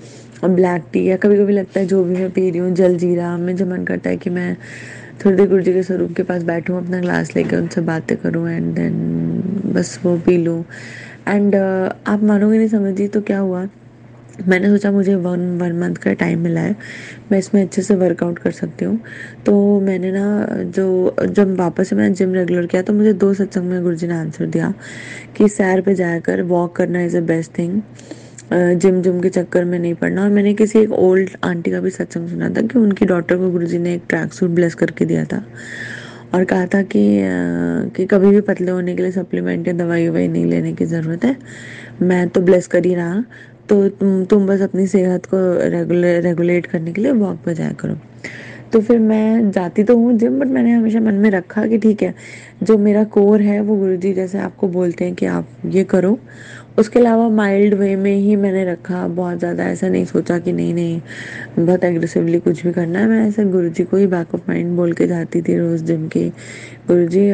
और ब्लैक टी, या कभी कभी लगता है जो भी मैं पी रही हूँ जल जीरा, मुझे मन करता है कि मैं थोड़ी देर गुरुजी के स्वरूप के पास बैठूँ, अपना ग्लास लेकर उनसे बातें करूँ, एंड देन बस वो पी लूँ। एंड आप मानोगे नहीं समझ जी, तो क्या हुआ, मैंने सोचा मुझे वन वन मंथ का टाइम मिला है, मैं इसमें अच्छे से वर्कआउट कर सकती हूँ। तो मैंने ना, जो जब वापस से मैंने जिम रेगुलर किया, तो मुझे 2 सत्संग में गुरुजी ने आंसर दिया कि सैर पे जाकर वॉक करना is a best thing, gym gym के चक्कर में नहीं पड़ना। और मैंने किसी एक ओल्ड आंटी का भी सत्संग सुना था कि उनकी डॉटर को गुरुजी ने एक ट्रैक सूट ब्लेस करके दिया था, और कहा था कि कभी भी पतले होने के लिए सप्लीमेंट या दवाई ववाई नहीं लेने की ज़रूरत है, मैं तो ब्लेस कर ही रहा। तो तुम बस अपनी सेहत को रेगुलेट करने के लिए वॉक पे जाया करो। तो फिर मैं जाती तो हूँ जिम, बट मैंने हमेशा मन में रखा कि ठीक है, जो मेरा कोर है वो गुरुजी जैसे आपको बोलते हैं कि आप ये करो, उसके अलावा माइल्ड वे में ही मैंने रखा। बहुत ज़्यादा ऐसा नहीं सोचा कि नहीं नहीं बहुत एग्रेसिवली कुछ भी करना है। मैं ऐसे गुरुजी को ही बैक ऑफ माइंड बोल के जाती थी रोज़ जिम की, गुरुजी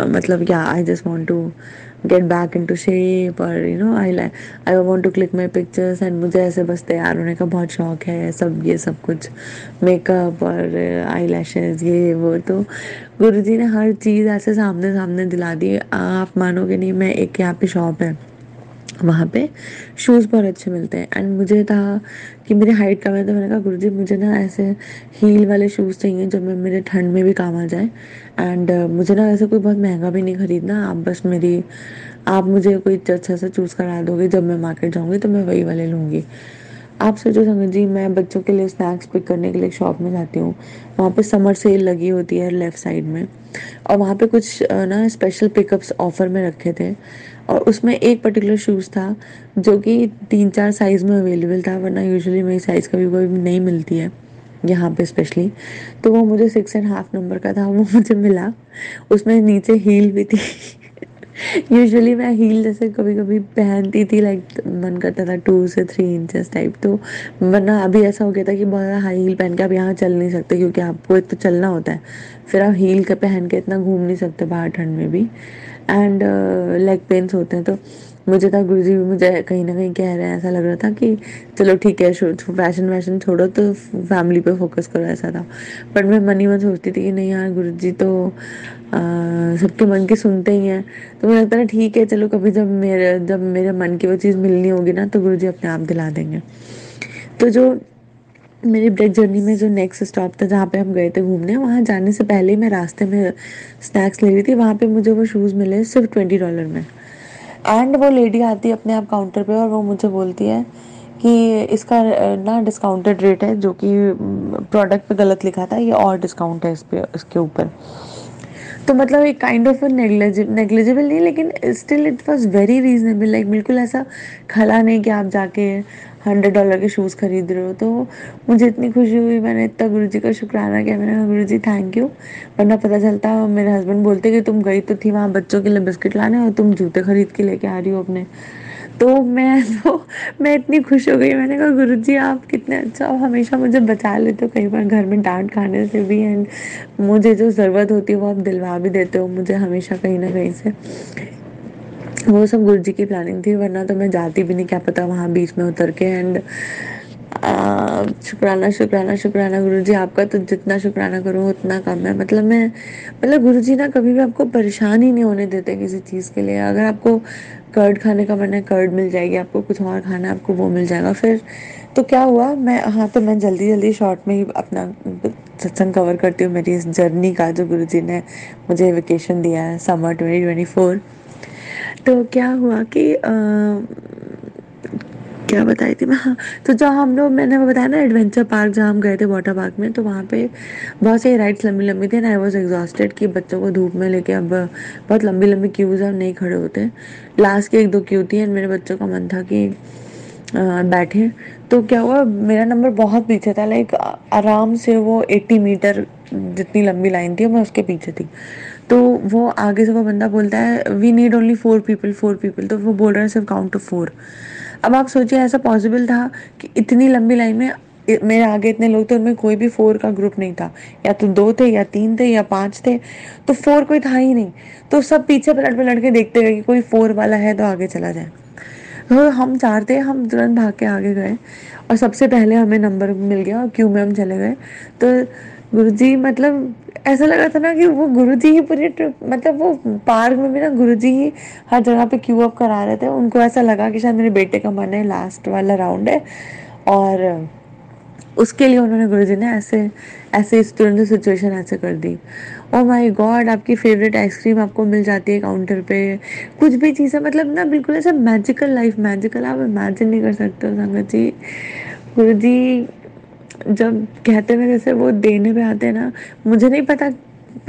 मतलब क्या, I just want to get back into shape, और I want to click my pictures. And मुझे ऐसे बस तैयार होने का बहुत शौक है, सब ये सब कुछ मेकअप और आई लैशेज ये वो। तो गुरुजी ने हर चीज़ ऐसे सामने सामने दिला दी। आप मानोगे नहीं, मैं एक यहाँ पे शॉप है, वहाँ पे शूज़ बहुत अच्छे मिलते हैं। एंड मुझे था कि मेरी हाइट कम है, तो मैंने कहा गुरुजी मुझे ना ऐसे हील वाले शूज़ चाहिए जो मैं मेरे ठंड में भी काम आ जाए। एंड मुझे ना ऐसे कोई बहुत महंगा भी नहीं खरीदना, आप बस आप मुझे कोई अच्छा सा चूज़ करा दोगे, जब मैं मार्केट जाऊँगी तो मैं वही वाले लूँगी। आप सोचो संगत जी, मैं बच्चों के लिए स्नैक्स पिक करने के लिए शॉप में जाती हूँ, वहाँ पे समर सेल लगी होती है लेफ़्ट साइड में, और वहाँ पे कुछ ना स्पेशल पिकअप्स ऑफर में रखे थे। और उसमें एक पर्टिकुलर शूज़ था जो कि 3-4 साइज़ में अवेलेबल था, वरना यूजुअली मेरी साइज़ कभी कोई नहीं मिलती है यहाँ पे स्पेशली। तो वो मुझे 6.5 नंबर का था, वो मुझे मिला। उसमें नीचे हील भी थी। यूजुअली मैं हील जैसे कभी कभी पहनती थी, लाइक मन करता था 2 से 3 इंचेस टाइप, तो वरना अभी ऐसा हो गया था कि बहुत ज़्यादा हाई हील पहन के आप यहाँ चल नहीं सकते, क्योंकि आपको एक तो चलना होता है, फिर आप हील का पहन के इतना घूम नहीं सकते बाहर ठंड में भी, एंड लेग पेन्स होते हैं। तो मुझे था गुरुजी भी मुझे कहीं ना कहीं कह रहे हैं, ऐसा लग रहा था कि चलो ठीक है, फैशन वैशन छोड़ो तो फैमिली पे फोकस करो, ऐसा था। बट मैं मन ही मन सोचती थी कि नहीं यार, गुरुजी तो सबके मन की सुनते ही हैं। तो मुझे लगता है ठीक है, चलो कभी जब मेरे मन की वो चीज़ मिलनी होगी ना, तो गुरुजी अपने आप दिला देंगे। तो जो मेरी ब्रेक जर्नी में जो नेक्स्ट स्टॉप था जहाँ पे हम गए थे घूमने, वहाँ जाने से पहले ही मैं रास्ते में स्नैक्स ले रही थी, वहाँ पे मुझे वो शूज़ मिले सिर्फ $20 में। एंड वो लेडी आती है अपने आप काउंटर पे और वो मुझे बोलती है कि इसका ना डिस्काउंटेड रेट है, जो कि प्रोडक्ट पे गलत लिखा था, ये और डिस्काउंट है इस पे, इसके ऊपर। तो मतलब एक काइंड ऑफ नेग्लिजिबल नहीं, लेकिन still it was very reasonable, like बिल्कुल ऐसा खला नहीं कि आप जाके $100 के शूज़ खरीद रहे हो। तो मुझे इतनी खुशी हुई, मैंने इतना गुरुजी का शुक्राना किया, मैंने कहा गुरुजी थैंक यू। वरना पता चलता मेरे हस्बैंड बोलते कि तुम गई तो थी वहाँ बच्चों के लिए बिस्किट लाने और तुम जूते खरीद के लेके आ रही हो अपने। तो मैं इतनी खुश हो गई, मैंने कहा गुरुजी आप कितने अच्छा हो, हमेशा मुझे बचा लेते हो कई बार घर में डांट खाने से भी, एंड मुझे जो ज़रूरत होती है वो आप दिलवा भी देते हो मुझे हमेशा कहीं ना कहीं से। वो सब गुरुजी की प्लानिंग थी, वरना तो मैं जाती भी नहीं, क्या पता वहाँ बीच में उतर के। एंड शुक्राना शुक्राना शुक्राना गुरुजी आपका, तो जितना शुक्राना करो उतना कम है। मतलब गुरुजी ना कभी भी आपको परेशान ही नहीं होने देते किसी चीज़ के लिए। अगर आपको कर्ड खाने का मन है, कर्ड मिल जाएगी, आपको कुछ और खाना है आपको वो मिल जाएगा। फिर तो क्या हुआ, मैं हाँ, तो मैं जल्दी जल्दी शॉर्ट में ही अपना सत्संग कवर करती हूँ, मेरी इस जर्नी का जो गुरुजी ने मुझे वेकेशन दिया है समर 2024। तो क्या हुआ कि क्या बताई थी मैं, हाँ। तो जहाँ हम लोग, मैंने वो बताया ना एडवेंचर पार्क जहाँ हम गए थे वाटर पार्क में, तो वहाँ पे बहुत सारी राइड्स लंबी लंबी थी, एंड आई वॉज एग्जॉस्टेड कि बच्चों को धूप में लेके अब बहुत लंबी लंबी क्यूज अब नहीं खड़े होते। लास्ट की 1-2 क्यू थी, एंड मेरे बच्चों का मन था कि बैठे। तो क्या हुआ, मेरा नंबर बहुत पीछे था, लाइक आराम से वो 80 मीटर जितनी लंबी लाइन थी मैं उसके पीछे थी। तो वो आगे से वो बंदा बोलता है we need only 4 people 4 people, तो वो बोल रहा है सिर्फ काउंट टू 4। अब आप सोचिए ऐसा पॉसिबल था कि इतनी लंबी लाइन में मेरे आगे इतने लोग थे, उनमें कोई भी 4 का ग्रुप नहीं था, या तो 2 थे या 3 थे या 5 थे, तो 4 कोई था ही नहीं। तो सब पीछे पलट पलट के देखते गए कि कोई 4 वाला है तो आगे चला जाए। तो हम 4 थे, हम तुरंत भाग के आगे गए और सबसे पहले हमें नंबर मिल गया और क्यू में हम चले गए। तो गुरुजी, मतलब ऐसा लगा था ना कि वो गुरुजी ही पूरी ट्रिप, मतलब वो पार्क में भी ना गुरुजी ही हर जगह पे क्यू अप करा रहे थे। उनको ऐसा लगा कि शायद मेरे बेटे का मन है, लास्ट वाला राउंड है, और उसके लिए उन्होंने गुरुजी ने ऐसे ऐसे इस तुरंत सिचुएशन ऐसे कर दी। ओ माय गॉड, आपकी फेवरेट आइसक्रीम आपको मिल जाती है काउंटर पे, कुछ भी चीज़ें, मतलब ना बिल्कुल ऐसा मैजिकल, लाइफ मैजिकल, आप इमेजिन नहीं कर सकते हो संगत जी। गुरुजी जब कहते हैं जैसे वो देने पे आते हैं ना, मुझे नहीं पता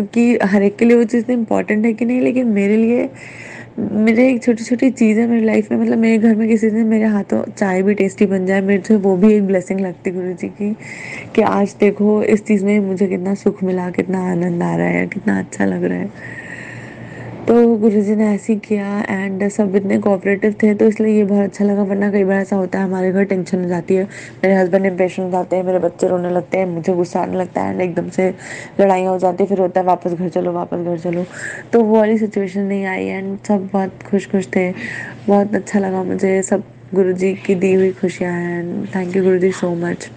कि हर एक के लिए वो चीज़ इम्पोर्टेंट है कि नहीं, लेकिन मेरे लिए मेरे एक छोटी छोटी चीज़ है मेरी लाइफ में, मतलब मेरे घर में किसी दिन मेरे हाथों चाय भी टेस्टी बन जाए, मेरे से वो भी एक ब्लेसिंग लगती है गुरु जी की, कि आज देखो इस चीज़ में मुझे कितना सुख मिला, कितना आनंद आ रहा है, कितना अच्छा लग रहा है। तो गुरुजी ने ऐसे ही किया, एंड सब इतने कोऑपरेटिव थे, तो इसलिए ये बहुत अच्छा लगा। वरना कई बार ऐसा होता है हमारे घर टेंशन हो जाती है, मेरे हस्बैंड इम्पेशेंट हो जाते हैं, मेरे बच्चे रोने लगते हैं, मुझे गुस्सा आने लगता है, एंड एकदम से लड़ाइयाँ हो जाती है, फिर होता है वापस घर चलो वापस घर चलो। तो वो वाली सिचुएशन नहीं आई, एंड सब बहुत खुश खुश थे। बहुत अच्छा लगा मुझे, सब गुरुजी की दी हुई खुशियाँ हैं, and thank you Guruji so much.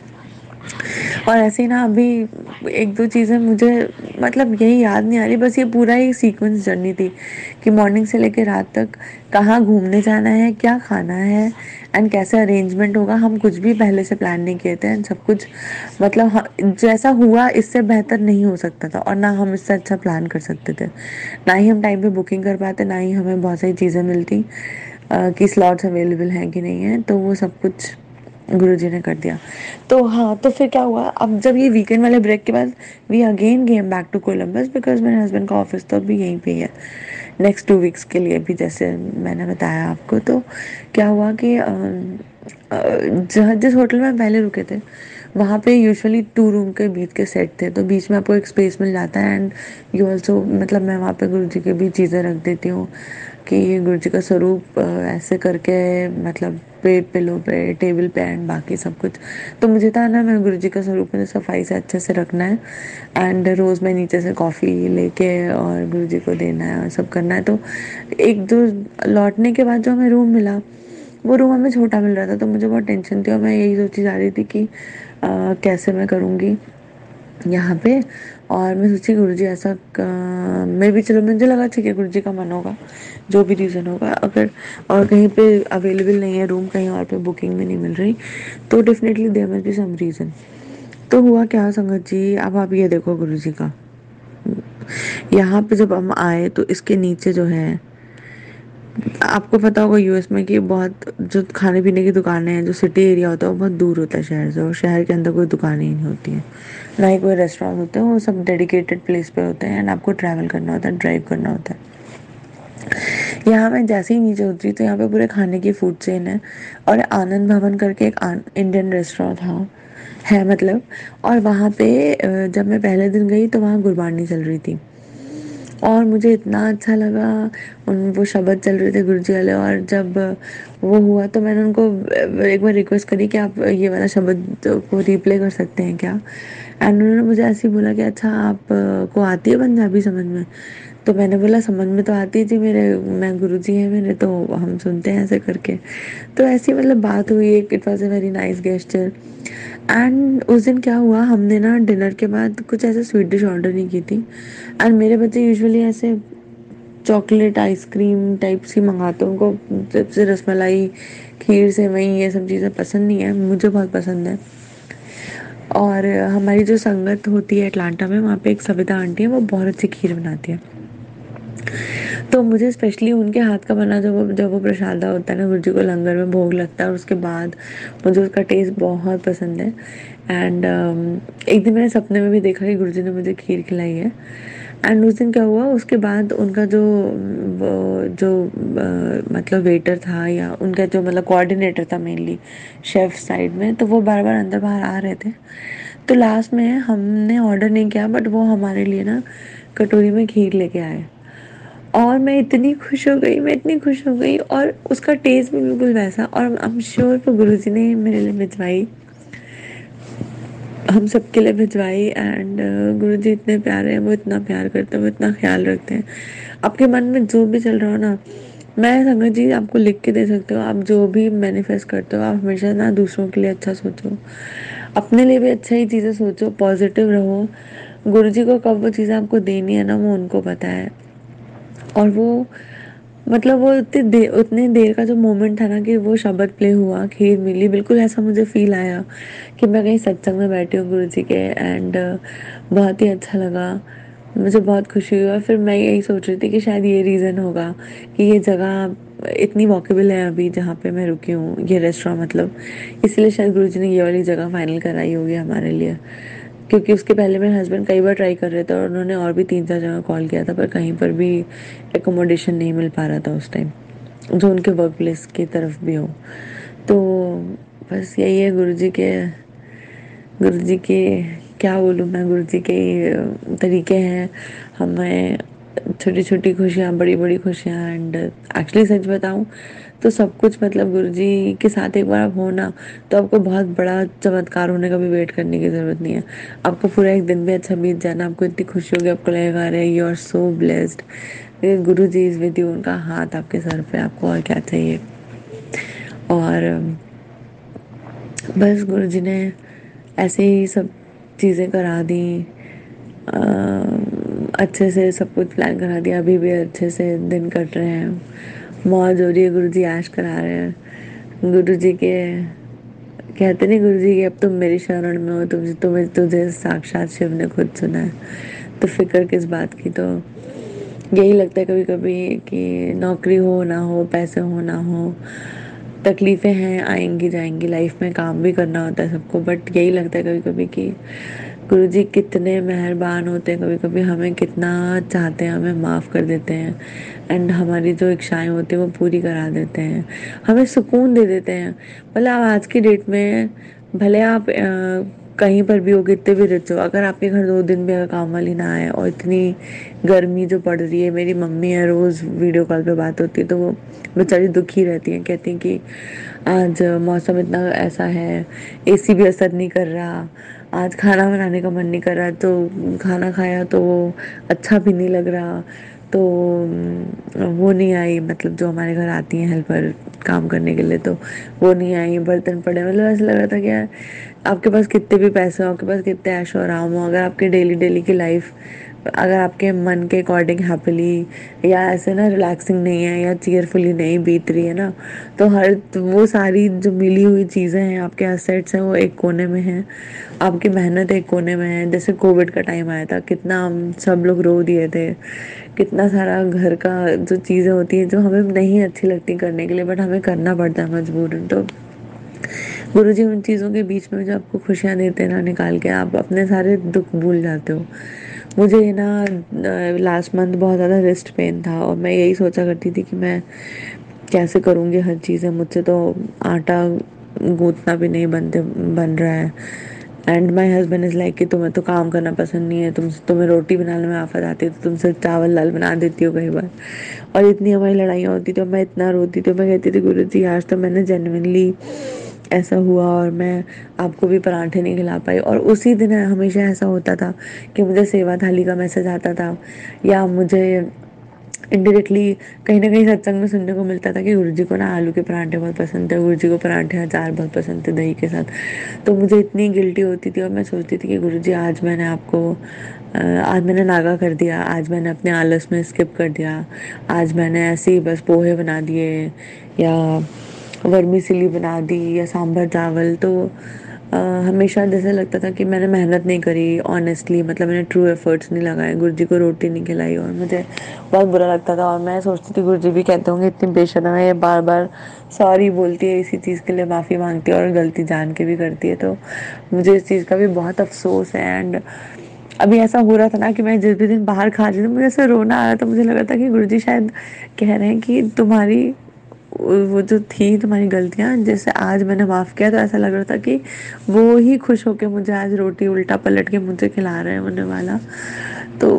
और ऐसे ही ना अभी 1-2 चीज़ें मुझे, मतलब यही याद नहीं आ रही, बस ये पूरा ही सीक्वेंस जर्नी थी कि मॉर्निंग से लेकर रात तक कहाँ घूमने जाना है, क्या खाना है, एंड कैसे अरेंजमेंट होगा। हम कुछ भी पहले से प्लान नहीं किए थे, एंड सब कुछ मतलब जैसा हुआ इससे बेहतर नहीं हो सकता था, और ना हम इससे अच्छा प्लान कर सकते थे। ना ही हम टाइम पे बुकिंग कर पाते, ना ही हमें बहुत सारी चीज़ें मिलती कि स्लॉट्स अवेलेबल हैं कि नहीं है। तो वो सब कुछ गुरुजी ने कर दिया। तो हाँ, तो फिर क्या हुआ, अब जब ये वीकेंड वाले ब्रेक के बाद we again came back to Columbus, because मेरे हस्बैंड का ऑफिस तो अभी यहीं पे ही है नेक्स्ट 2 वीक्स के लिए भी, जैसे मैंने बताया आपको। तो क्या हुआ कि जहाँ जिस होटल में हम पहले रुके थे वहाँ पे यूजुअली 2 रूम के बीच के सेट थे, तो बीच में आपको एक स्पेस मिल जाता है। एंड यू ऑल्सो, मतलब मैं वहाँ पे गुरु जी की भी चीज़ें रख देती हूँ कि ये गुरु जी का स्वरूप ऐसे करके, मतलब पे पिलो पे टेबल पे एंड बाकी सब कुछ। तो मुझे था ना, मैं गुरु जी का स्वरूप मुझे सफाई से अच्छे से रखना है। एंड रोज़ मैं नीचे से कॉफ़ी लेके और गुरु जी को देना है और सब करना है। तो एक दो लौटने के बाद जो हमें रूम मिला, वो रूम हमें छोटा मिल रहा था, तो मुझे बहुत टेंशन थी और मैं यही सोची जा रही थी कि कैसे मैं करूँगी यहाँ पे। और मैं सोची गुरुजी ऐसा मैं भी, चलो मुझे लगा ठीक है गुरुजी का मन होगा, जो भी रीज़न होगा, अगर और कहीं पे अवेलेबल नहीं है रूम, कहीं और पे बुकिंग में नहीं मिल रही, तो definitely there must be some reason. तो हुआ क्या संगत जी, अब आप ये देखो गुरुजी का, यहाँ पे जब हम आए तो इसके नीचे जो है, आपको पता होगा यूएस में कि बहुत जो खाने पीने की दुकानें हैं, जो सिटी एरिया होता है वो बहुत दूर होता है शहर से, और शहर के अंदर कोई दुकानें ही नहीं होती हैं, ना ही कोई रेस्टोरेंट होते हैं, वो सब डेडिकेटेड प्लेस पे होते हैं एंड आपको ट्रैवल करना होता है, ड्राइव करना होता है। यहाँ मैं जैसे ही नीचे उतरी तो यहाँ पे पूरे खाने की फूड चेन है, और आनंद भवन करके एक इंडियन रेस्टोरेंट था, है मतलब। और वहाँ पे जब मैं पहले दिन गई तो वहाँ गुरबानी चल रही थी, और मुझे इतना अच्छा लगा, उन वो शब्द चल रहे थे गुरुजी वाले। और जब वो हुआ तो मैंने उनको एक बार रिक्वेस्ट करी कि आप ये वाला शब्द को रिप्ले कर सकते हैं क्या। एंड उन्होंने मुझे ऐसे ही बोला कि अच्छा आप को आती है पंजाबी समझ में। तो मैंने बोला समझ में तो आती है जी, मेरे मैं गुरुजी हैं मेरे, तो हम सुनते हैं ऐसे करके। तो ऐसी मतलब बात हुई, एक it was a very nice gesture. And उस दिन क्या हुआ, हमने ना डिनर के बाद कुछ ऐसे स्वीट डिश ऑर्डर नहीं की थी। एंड मेरे बच्चे यूजुअली ऐसे चॉकलेट आइसक्रीम टाइप सी मंगाते हैं, उनको जैसे रसमलाई, खीर, सेवई, ये सब चीज़ें पसंद नहीं है, मुझे बहुत पसंद है। और हमारी जो संगत होती है अटलांटा में, वहाँ पे एक सविता आंटी है, वो बहुत अच्छी खीर बनाती है। तो मुझे स्पेशली उनके हाथ का बना जब वो प्रसादा होता है ना, गुरुजी को लंगर में भोग लगता है, और उसके बाद मुझे उसका टेस्ट बहुत पसंद है। एंड एक दिन मैंने सपने में भी देखा कि गुरुजी ने मुझे खीर खिलाई है। एंड उस दिन क्या हुआ, उसके बाद उनका जो मतलब वेटर था, या उनका जो मतलब कोऑर्डिनेटर था मेनली शेफ साइड में, तो वो बार बार अंदर बाहर आ रहे थे। तो लास्ट में हमने ऑर्डर नहीं किया, बट वो हमारे लिए ना कटोरी में खीर लेके आए, और मैं इतनी खुश हो गई, मैं इतनी खुश हो गई, और उसका टेस्ट भी बिल्कुल वैसा। और आई एम श्योर वो गुरुजी ने मेरे लिए भिजवाई, हम सबके लिए भिजवाई। एंड गुरुजी इतने प्यारे हैं, वो इतना प्यार करते हैं, वो इतना ख्याल रखते हैं। आपके मन में जो भी चल रहा हो ना, मैं संगत जी आपको लिख के दे सकती हूँ, आप जो भी मैनिफेस्ट करते हो, आप हमेशा ना दूसरों के लिए अच्छा सोचो, अपने लिए भी अच्छा ही चीज़ें सोचो, पॉजिटिव रहो। गुरुजी को कब वो चीज़ें आपको देनी है ना, वो उनको पता है। और वो मतलब वो उतने देर का जो मोमेंट था ना, कि वो शब्द प्ले हुआ, खीर मिली, बिल्कुल ऐसा मुझे फील आया कि मैं कहीं सत्संग में बैठी हूँ गुरु जी के। एंड बहुत ही अच्छा लगा, मुझे बहुत खुशी हुई। और फिर मैं यही सोच रही थी कि शायद ये रीज़न होगा कि ये जगह इतनी वॉकेबल है अभी जहाँ पे मैं रुकी हूँ, ये रेस्टोरेंट मतलब, इसलिए शायद गुरु जी ने ये वाली जगह फाइनल कराई होगी हमारे लिए। क्योंकि उसके पहले मेरे हस्बैंड कई बार ट्राई कर रहे थे, और उन्होंने और भी 3-4 जगह कॉल किया था, पर कहीं पर भी एकोमोडेशन नहीं मिल पा रहा था उस टाइम, जो उनके वर्क प्लेस की तरफ भी हो। तो बस यही है गुरु जी के क्या बोलूँ मैं, गुरु जी के तरीके हैं हमें, छोटी छोटी खुशियाँ, बड़ी बड़ी खुशियाँ। एंड एक्चुअली सच बताऊँ तो सब कुछ मतलब गुरुजी के साथ एक बार आप हो ना, तो आपको बहुत बड़ा चमत्कार होने का भी वेट करने की ज़रूरत नहीं है। आपको पूरा एक दिन भी अच्छा बीत जाना, आपको इतनी खुशी होगी, आपको लगेगा अरे you are so blessed, Guru ji is with you, उनका हाथ आपके सर पे, आपको और क्या चाहिए। और बस गुरु जी ने ऐसे ही सब चीज़ें करा दी, अच्छे से सब कुछ प्लान करा दिया, अभी भी अच्छे से दिन कट रहे हैं, मौज हो रही है, गुरु जी ऐश करा रहे हैं। गुरु जी के कहते नहीं, गुरु जी की अब तुम मेरी शरण में हो, तुझे साक्षात शिव ने खुद सुना है, तो फिक्र किस बात की। तो यही लगता है कभी कभी कि नौकरी हो ना हो, पैसे हो ना हो, तकलीफ़ें हैं, आएंगी जाएंगी, लाइफ में काम भी करना होता है सबको, बट यही लगता है कभी कभी कि गुरुजी कितने मेहरबान होते हैं, कभी कभी हमें कितना चाहते हैं, हमें माफ़ कर देते हैं, एंड हमारी जो इच्छाएं होती हैं वो पूरी करा देते हैं, हमें सुकून दे देते हैं। मतलब आज की डेट में भले आप कहीं पर भी हो, कितने भी रिच हो, अगर आपके घर 2 दिन भी अगर काम वाली ना आए और इतनी गर्मी जो पड़ रही है, मेरी मम्मी है, रोज़ वीडियो कॉल पे बात होती है तो वो बेचारी दुखी रहती हैं, कहती हैं कि आज मौसम इतना ऐसा है, एसी भी असर नहीं कर रहा, आज खाना बनाने का मन नहीं कर रहा, तो खाना खाया तो वो अच्छा भी नहीं लग रहा, तो वो नहीं आई, मतलब जो हमारे घर आती हैं हेल्पर काम करने के लिए, तो वो नहीं आई, बर्तन पड़े, मतलब ऐसा लग रहा था कि यार आपके पास कितने भी पैसे हो, आपके पास कितने ऐशो आराम हो, अगर आपकी डेली डेली की लाइफ अगर आपके मन के अकॉर्डिंग हैप्पीली या ऐसे ना रिलैक्सिंग नहीं है या चीयरफुली नहीं बीत रही है ना, तो हर तो वो सारी जो मिली हुई चीज़ें हैं, आपके एसेट्स हैं, वो एक कोने में हैं, आपकी मेहनत एक कोने में है। जैसे कोविड का टाइम आया था, कितना हम सब लोग रो दिए थे, कितना सारा घर का जो चीज़ें होती हैं जो हमें नहीं अच्छी लगती करने के लिए, बट हमें करना पड़ता है मजबूरन। तो गुरुजी उन चीज़ों के बीच में जो आपको खुशियाँ देते हैं ना, निकाल के आप अपने सारे दुख भूल जाते हो। मुझे ना लास्ट मंथ बहुत ज़्यादा रिस्ट पेन था और मैं यही सोचा करती थी कि मैं कैसे करूँगी हर चीज़ें, मुझसे तो आटा गूंथना भी नहीं बन रहा है। And my husband is like कि तुम्हें तो काम करना पसंद नहीं है, तुम्हें रोटी बनाने में आफत आती है, तो तुम सिर्फ चावल दाल बना देती हो कई बार। और इतनी हमारी लड़ाइयाँ होती थी और मैं इतना रोती थी, मैं कहती थी गुरु जी आज तो मैंने जेन्युइनली ऐसा हुआ और मैं आपको भी पराठे नहीं खिला पाई। और उसी दिन हमेशा ऐसा होता था कि मुझे सेवा थाली का मैसेज आता था, या मुझे इनडायरेक्टली कहीं ना कहीं सत्संग में सुनने को मिलता था कि गुरुजी को ना आलू के पराठे बहुत पसंद थे, गुरुजी को पराठे अचार बहुत पसंद थे दही के साथ। तो मुझे इतनी गिल्टी होती थी और मैं सोचती थी कि गुरुजी आज मैंने आपको आज मैंने नागा कर दिया, आज मैंने अपने आलस में स्किप कर दिया, आज मैंने ऐसे ही बस पोहे बना दिए या वर्मीसेली बना दी या सांभर चावल। तो हमेशा जैसे लगता था कि मैंने मेहनत नहीं करी ऑनेस्टली, मतलब मैंने ट्रू एफर्ट्स नहीं लगाए, गुरुजी को रोटी नहीं खिलाई, और मुझे बहुत बुरा लगता था। और मैं सोचती थी गुरुजी भी कहते होंगे इतनी बेशर्म है ये, बार बार सॉरी बोलती है, इसी चीज़ के लिए माफ़ी मांगती है और गलती जान के भी करती है। तो मुझे इस चीज़ का भी बहुत अफसोस है। एंड अभी ऐसा हो रहा था ना कि मैं जिस भी दिन बाहर खा रही थी मुझे ऐसे रोना आ रहा था, मुझे लगा था कि गुरुजी शायद कह रहे हैं कि तुम्हारी वो जो थी तुम्हारी गलतियाँ, जैसे आज मैंने माफ़ किया, तो ऐसा लग रहा था कि वो ही खुश होके मुझे आज रोटी उल्टा पलट के मुझे खिला रहे हैं होने वाला। तो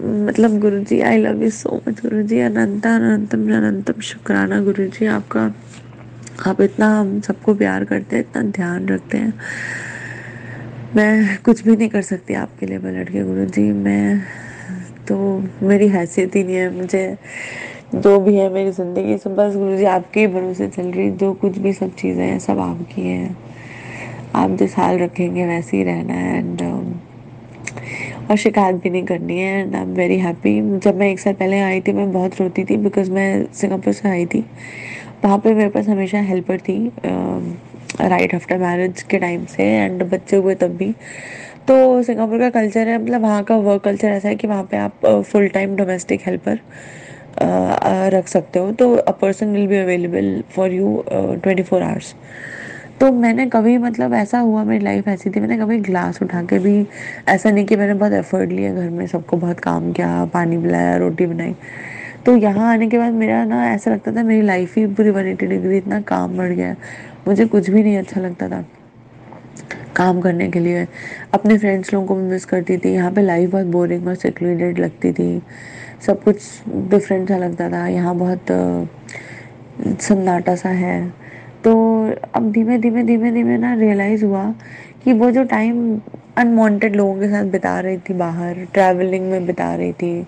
मतलब Guruji I love you so much Guruji, अनंता अनंतम अनंतम शुक्राना गुरुजी आपका, आप इतना हम सबको प्यार करते हैं, इतना ध्यान रखते हैं। मैं कुछ भी नहीं कर सकती आपके लिए पलट के गुरुजी, मैं तो मेरी हैसियत ही नहीं है, मुझे जो भी है मेरी ज़िंदगी से बस गुरुजी आपके ही भरोसे चल रही, जो कुछ भी सब चीज़ें हैं सब आपकी हैं, आप जिस हाल रखेंगे वैसे ही रहना है। एंड और शिकायत भी नहीं करनी है। And I am very happy. जब मैं 1 साल पहले आई थी मैं बहुत रोती थी बिकॉज मैं सिंगापुर से आई थी, वहाँ पे मेरे पास हमेशा हेल्पर थी राइट आफ्टर मैरिज के टाइम से, एंड बच्चे हुए तब भी। तो सिंगापुर का कल्चर है, मतलब वहाँ का वर्क कल्चर ऐसा है कि वहाँ पे आप फुल टाइम डोमेस्टिक हेल्पर रख सकते हो, तो a person will be available for you 24 hours. तो मैंने कभी, मतलब ऐसा हुआ मेरी लाइफ ऐसी थी, मैंने कभी ग्लास उठा के भी, ऐसा नहीं कि मैंने बहुत एफर्ट लिया घर में, सबको बहुत काम किया, पानी पिलाया, रोटी बनाई। तो यहाँ आने के बाद मेरा ना ऐसा लगता था मेरी लाइफ ही पूरी 180 डिग्री इतना काम बढ़ गया है, मुझे कुछ भी नहीं अच्छा लगता था काम करने के लिए। अपने फ्रेंड्स लोगों को भी मिस करती थी, यहाँ पे लाइफ बहुत बोरिंग और सेक्लूडेड लगती थी, सब कुछ डिफरेंट सा लगता था, यहाँ बहुत सन्नाटा सा है। तो अब धीमे धीमे धीमे धीमे ना रियलाइज़ हुआ कि वो जो टाइम अनवांटेड लोगों के साथ बिता रही थी, बाहर ट्रैवलिंग में बिता रही थी,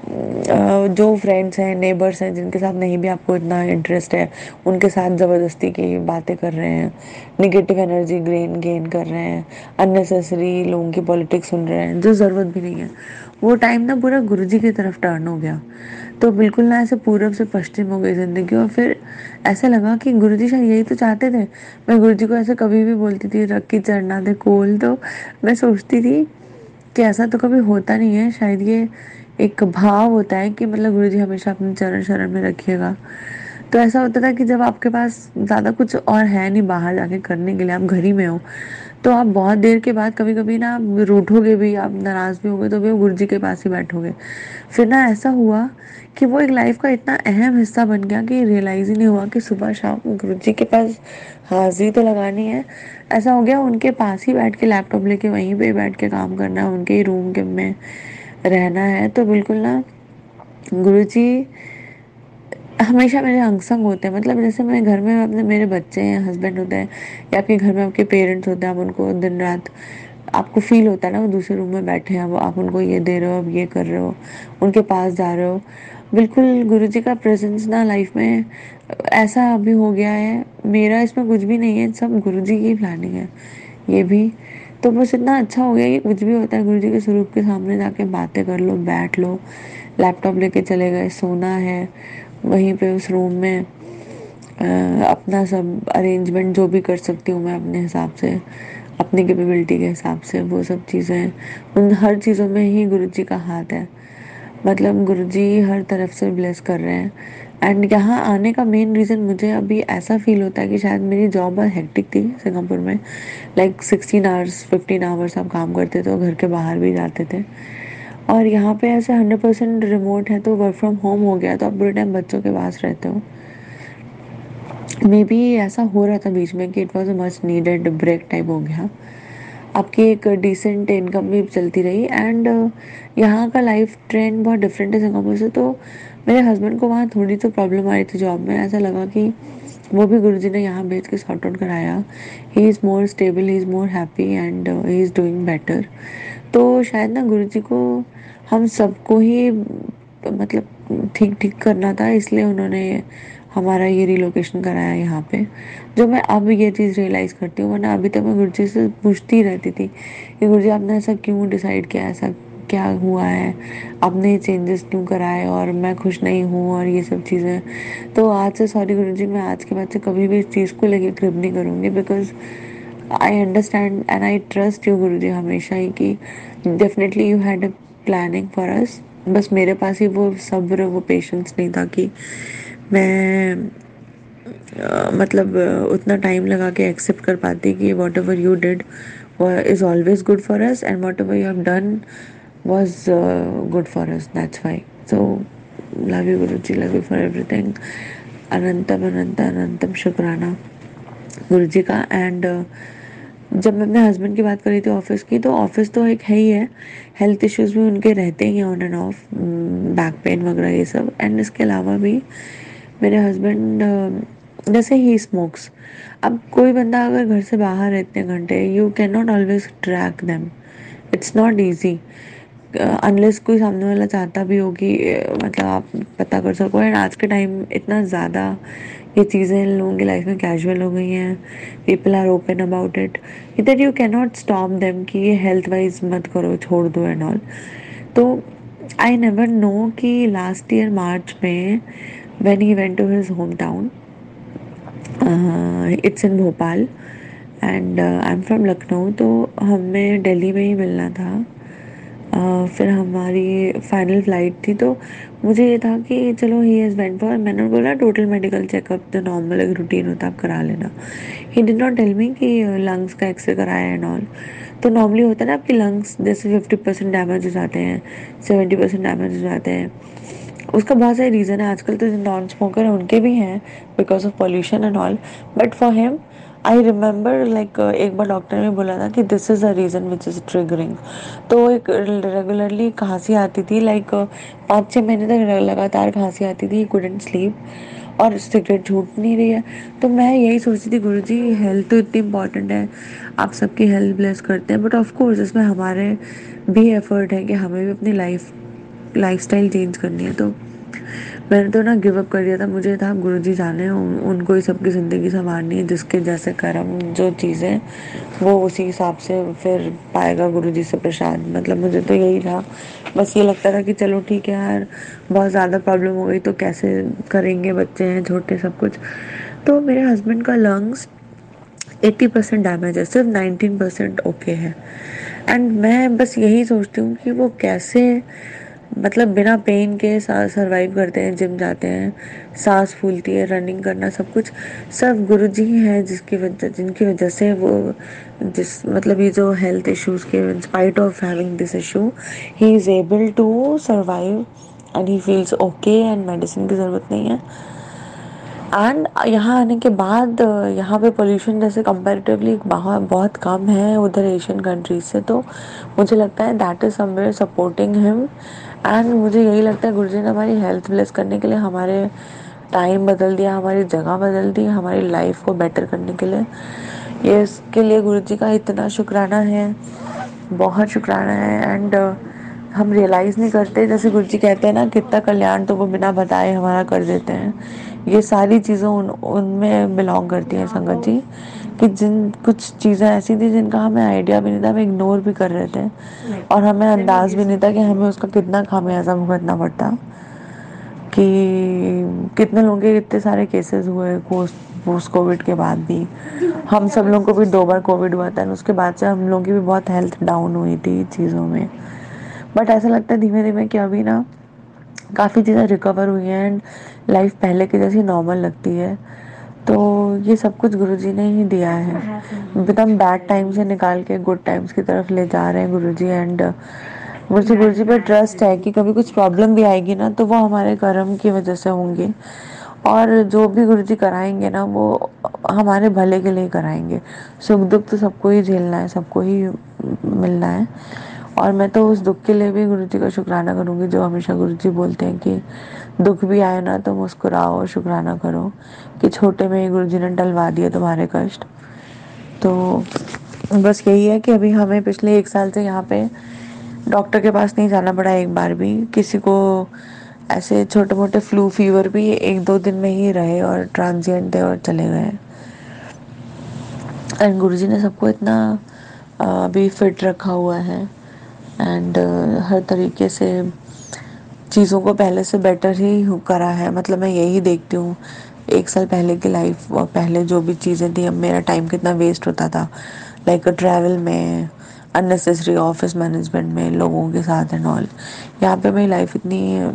जो फ्रेंड्स हैं, नेबर्स हैं, जिनके साथ नहीं भी आपको इतना इंटरेस्ट है, उनके साथ ज़बरदस्ती की बातें कर रहे हैं, निगेटिव एनर्जी गेन कर रहे हैं, अननेसेसरी लोगों की पॉलिटिक्स सुन रहे हैं जो ज़रूरत भी नहीं है, वो टाइम ना पूरा गुरुजी की तरफ टर्न हो गया। तो बिल्कुल ना ऐसे पूरब से पश्चिम हो गई ज़िंदगी, और फिर ऐसा लगा कि गुरुजी शायद यही तो चाहते थे। मैं गुरुजी को ऐसे कभी भी बोलती थी रख के चढ़ना दे कोल, तो मैं सोचती थी कि ऐसा तो कभी होता नहीं है, शायद ये एक भाव होता है कि मतलब गुरुजी हमेशा अपने चरण शरण में रखिएगा। तो ऐसा होता था कि जब आपके पास ज़्यादा कुछ और है नहीं बाहर जाके करने के लिए, आप घर ही में हो, तो आप बहुत देर के बाद कभी कभी ना आप रूठोगे भी, आप नाराज़ भी होगे तो भी गुरुजी के पास ही बैठोगे। फिर ना ऐसा हुआ कि वो एक लाइफ का इतना अहम हिस्सा बन गया कि रियलाइज़ ही नहीं हुआ कि सुबह शाम गुरुजी के पास हाजिरी तो लगानी है। ऐसा हो गया उनके पास ही बैठ के लैपटॉप लेके वहीं पे बैठ के काम करना है, उनके ही रूम के में रहना है। तो बिल्कुल ना गुरुजी हमेशा मेरे अंग संग होते हैं। मतलब जैसे मेरे घर में अपने मेरे बच्चे हैं, हस्बैंड होते हैं, या आपके घर में आपके पेरेंट्स होते हैं, आप उनको दिन रात आपको फील होता है ना वो दूसरे रूम में बैठे हैं, वो आप उनको ये दे रहे हो, अब ये कर रहे हो, उनके पास जा रहे हो। बिल्कुल गुरुजी का प्रेजेंस ना लाइफ में ऐसा अभी हो गया है, मेरा इसमें कुछ भी नहीं है, सब गुरुजी की प्लानिंग है ये भी। तो बस इतना अच्छा हो गया कि कुछ भी होता है गुरुजी के स्वरूप के सामने जाके बातें कर लो, बैठ लो, लैपटॉप लेके चले गए, सोना है वहीं पे उस रूम में, अपना सब अरेंजमेंट जो भी कर सकती हूँ मैं अपने हिसाब से, अपनी कैपेबिलिटी के हिसाब से, वो सब चीज़ें, उन हर चीज़ों में ही गुरुजी का हाथ है। मतलब गुरुजी हर तरफ से ब्लेस कर रहे हैं। एंड यहाँ आने का मेन रीज़न मुझे अभी ऐसा फील होता है कि शायद मेरी जॉब बहुत हेक्टिक थी सिंगापुर में, लाइक 16 आवर्स 15 आवर्स आप काम करते थे और घर के बाहर भी जाते थे। और यहाँ पे ऐसे 100% रिमोट है, तो वर्क फ्रॉम होम हो गया, तो आप पूरे टाइम बच्चों के पास रहते हो। मे बी ऐसा हो रहा था बीच में कि it was a much needed break type हो गया। आपकी एक डिसेंट इनकम भी चलती रही। एंड यहाँ का लाइफ ट्रेंड बहुत डिफरेंट है सिंगापुर से। तो मेरे हस्बैंड को वहाँ थोड़ी तो प्रॉब्लम आ रही थी जॉब में, ऐसा लगा कि वो भी गुरुजी ने यहाँ भेज के सॉर्ट आउट कराया। He is more stable, he is more happy and he is doing better. तो शायद ना गुरुजी को हम सबको ही मतलब ठीक ठीक करना था, इसलिए उन्होंने हमारा ये रिलोकेशन कराया यहाँ पे। जो मैं अब ये चीज़ रियलाइज़ करती हूँ, वरना अभी तक मैं गुरुजी से पूछती रहती थी कि गुरुजी आपने ऐसा क्यों डिसाइड किया, ऐसा क्या हुआ है, आपने ये चेंजेस क्यों कराए और मैं खुश नहीं हूँ और ये सब चीज़ें। तो आज से सॉरी गुरुजी, मैं आज के बाद से कभी भी इस चीज़ को लेके क्रिप नहीं करूँगी, because I understand and I trust you Guruji हमेशा ही कि definitely you had a planning for us. बस मेरे पास ही वो सब्र, वो पेशेंस नहीं था कि मैं मतलब उतना टाइम लगा के एक्सेप्ट कर पाती कि whatever you did is always good for us and whatever you have done was good for us, that's why. So love you Guruji, love you for everything. अनंतम अनंत अनंतम शुक्राना गुरुजी का। एंड जब मैं अपने हस्बैंड की बात कर रही थी ऑफिस की, तो ऑफिस तो एक है ही है, हेल्थ इश्यूज भी उनके रहते ही हैं on end of, back pain वगैरह ये सब। एंड इसके अलावा भी मेरे हस्बैंड जैसे ही स्मोक्स, अब कोई बंदा अगर घर से बाहर है इतने घंटे, you can not always track them, it's not easy unless कोई सामने वाला चाहता भी हो कि मतलब आप पता कर सको। एंड आज के टाइम इतना ज़्यादा ये चीज़ें इन लोगों की लाइफ में कैजुअल हो गई हैं, people are open about it, that you can not stop them कि ये हेल्थ वाइज मत करो, छोड़ दो एंड ऑल। तो आई नेवर नो कि लास्ट ईयर मार्च में when he went to his home town, it's in Bhopal and I am from Lucknow, तो हमें दिल्ली में ही मिलना था। फिर हमारी फाइनल फ्लाइट थी, तो मुझे ये था कि चलो ही इज़ वेंट फॉर, मैंने बोला टोटल मेडिकल चेकअप जो नॉर्मल एक रूटीन होता है आप करा लेना। He did not tell me कि लंग्स का एक्सरे कराया एंड ऑल। तो नॉर्मली होता है ना आपकी लंग्स जैसे 50% डैमेज हो जाते हैं, 70% डैमेज हो जाते हैं, उसका बहुत सारे रीज़न है। आजकल तो जो नॉन स्मोकर है उनके भी हैं because of pollution and all, but for him I remember like एक बार डॉक्टर ने बोला था कि this is a reason which is triggering. तो एक रेगुलरली खांसी आती थी, लाइक 5-6 महीने तक लगातार खांसी आती थी, कुडंट स्लीप, और सिगरेट छूट नहीं रही है। तो मैं यही सोचती थी गुरुजी हेल्थ तो इतनी इंपॉर्टेंट है, आप सबकी हेल्थ ब्लेस करते हैं, बट ऑफ कोर्स इसमें हमारे भी एफर्ट है कि हमें भी अपनी लाइफस्टाइल चेंज करनी है। तो मैंने तो ना गिव अप कर दिया था, मुझे था गुरुजी जाने उनको ही सबकी ज़िंदगी संवारनी है, जिसके जैसे कर्म जो चीज़ें वो उसी हिसाब से फिर पाएगा गुरुजी से प्रसाद। मतलब मुझे तो यही था, बस ये लगता था कि चलो ठीक है यार, बहुत ज़्यादा प्रॉब्लम हो गई तो कैसे करेंगे, बच्चे हैं छोटे सब कुछ। तो मेरे हस्बैंड का लंग्स 80% डैमेज है, सिर्फ 19% ओके है। एंड मैं बस यही सोचती हूँ कि वो कैसे मतलब बिना पेन के सरवाइव करते हैं, जिम जाते हैं, सांस फूलती है, रनिंग करना, सब कुछ सब गुरुजी ही है जिनकी वजह से वो जिस मतलब ये जो हेल्थ इश्यूज के in spite of having this issue he is able to survive and he feels okay and medicine की ज़रूरत नहीं है। एंड यहाँ आने के बाद यहाँ पे पोल्यूशन जैसे कंपैरेटिवली बहुत बहुत कम है उधर एशियन कंट्रीज से, तो मुझे लगता है that is somewhere supporting him. And मुझे यही लगता है गुरुजी ने हमारी हेल्थ ब्लेस करने के लिए हमारे टाइम बदल दिया, हमारी जगह बदल दी, हमारी लाइफ को बेटर करने के लिए। ये इसके लिए गुरुजी का इतना शुक्राना है, बहुत शुक्राना है। एंड हम रियलाइज़ नहीं करते, जैसे गुरुजी कहते हैं ना, कितना कल्याण तो वो बिना बताए हमारा कर देते हैं। ये सारी चीज़ें उनमें बिलोंग करती हैं संगत जी, कि जिन कुछ चीज़ें ऐसी थी जिनका हमें आइडिया भी नहीं था, हम इग्नोर भी कर रहे थे और हमें अंदाज भी नहीं था कि हमें उसका कितना खामियाजा भुगतना पड़ता। कि कितने लोगों के इतने सारे केसेस हुए पोस्ट कोविड के बाद भी। हम सब लोगों को भी 2 बार कोविड हुआ था, उसके बाद से हम लोगों की भी बहुत हेल्थ डाउन हुई थी चीज़ों में। बट ऐसा लगता है धीमे धीमे कि अभी ना काफ़ी चीज़ें रिकवर हुई हैं एंड लाइफ पहले की जैसी नॉर्मल लगती है। तो ये सब कुछ गुरुजी ने ही दिया है, एकदम बैड टाइम से निकाल के गुड टाइम्स की तरफ ले जा रहे हैं गुरुजी। एंड मुझे गुरुजी पर ट्रस्ट है कि कभी कुछ प्रॉब्लम भी आएगी ना तो वो हमारे कर्म की वजह से होंगी, और जो भी गुरुजी कराएंगे ना वो हमारे भले के लिए कराएंगे। सुख दुख तो सबको ही झेलना है, सबको ही मिलना है। और मैं तो उस दुख के लिए भी गुरुजी का शुक्राना करूँगी, जो हमेशा गुरुजी बोलते हैं कि दुख भी आए ना तो मुस्कुराओ और शुक्राना करो, कि छोटे में ही गुरुजी ने टलवा दिए तुम्हारे कष्ट। तो बस यही है कि अभी हमें पिछले 1 साल से यहाँ पे डॉक्टर के पास नहीं जाना पड़ा एक बार भी। किसी को ऐसे छोटे मोटे फ्लू फीवर भी 1-2 दिन में ही रहे और ट्रांजिएंट थे और चले गए। एंड गुरुजी ने सबको इतना अभी फिट रखा हुआ है एंड हर तरीके से चीज़ों को पहले से बेटर ही करा है। मतलब मैं यही देखती हूँ 1 साल पहले की लाइफ और पहले जो भी चीज़ें थी, अब मेरा टाइम कितना वेस्ट होता था, लाइक ट्रैवल में, अननेसेसरी ऑफिस मैनेजमेंट में, लोगों के साथ एंड ऑल। यहाँ पे मेरी लाइफ इतनी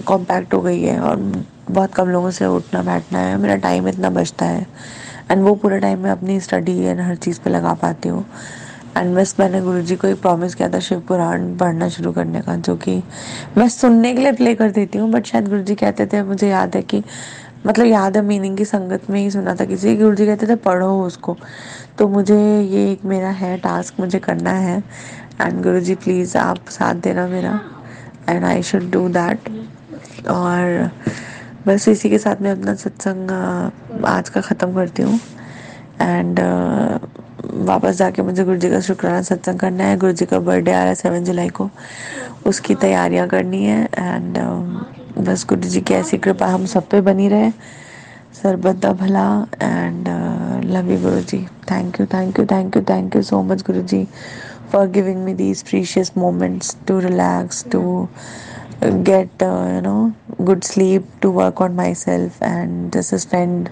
कॉम्पैक्ट हो गई है और बहुत कम लोगों से उठना बैठना है, मेरा टाइम इतना बचता है एंड वो पूरा टाइम मैं अपनी स्टडी एंड हर चीज़ पे लगा पाती हूँ। एंड बस मैंने गुरुजी को एक प्रॉमिस किया था शिव पुराण पढ़ना शुरू करने का, जो कि मैं सुनने के लिए प्ले कर देती हूँ, बट शायद गुरुजी कहते थे, मुझे याद है कि मतलब याद है मीनिंग की संगत में ही सुना था किसी, गुरुजी कहते थे पढ़ो उसको। तो मुझे ये एक मेरा है टास्क, मुझे करना है। एंड गुरुजी प्लीज़ आप साथ देना मेरा, and I should do that. और बस इसी के साथ मैं अपना सत्संग आज का ख़त्म करती हूँ। एंड वापस जाके मुझे गुरुजी का शुक्राना सत्संग करना है। गुरुजी का बर्थडे आ रहा है 7 जुलाई को, उसकी तैयारियां करनी है। एंड बस गुरुजी की ऐसी कृपा हम सब पे बनी रहे, सर्वदा भला। And love you Guruji, thank you thank you thank you thank you so much Guruji for giving me these precious moments to relax, to get good sleep, to work on myself and just spend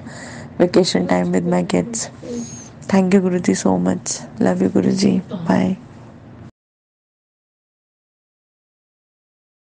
vacation time with my kids. Thank you Guruji so much. Love you Guruji. Bye.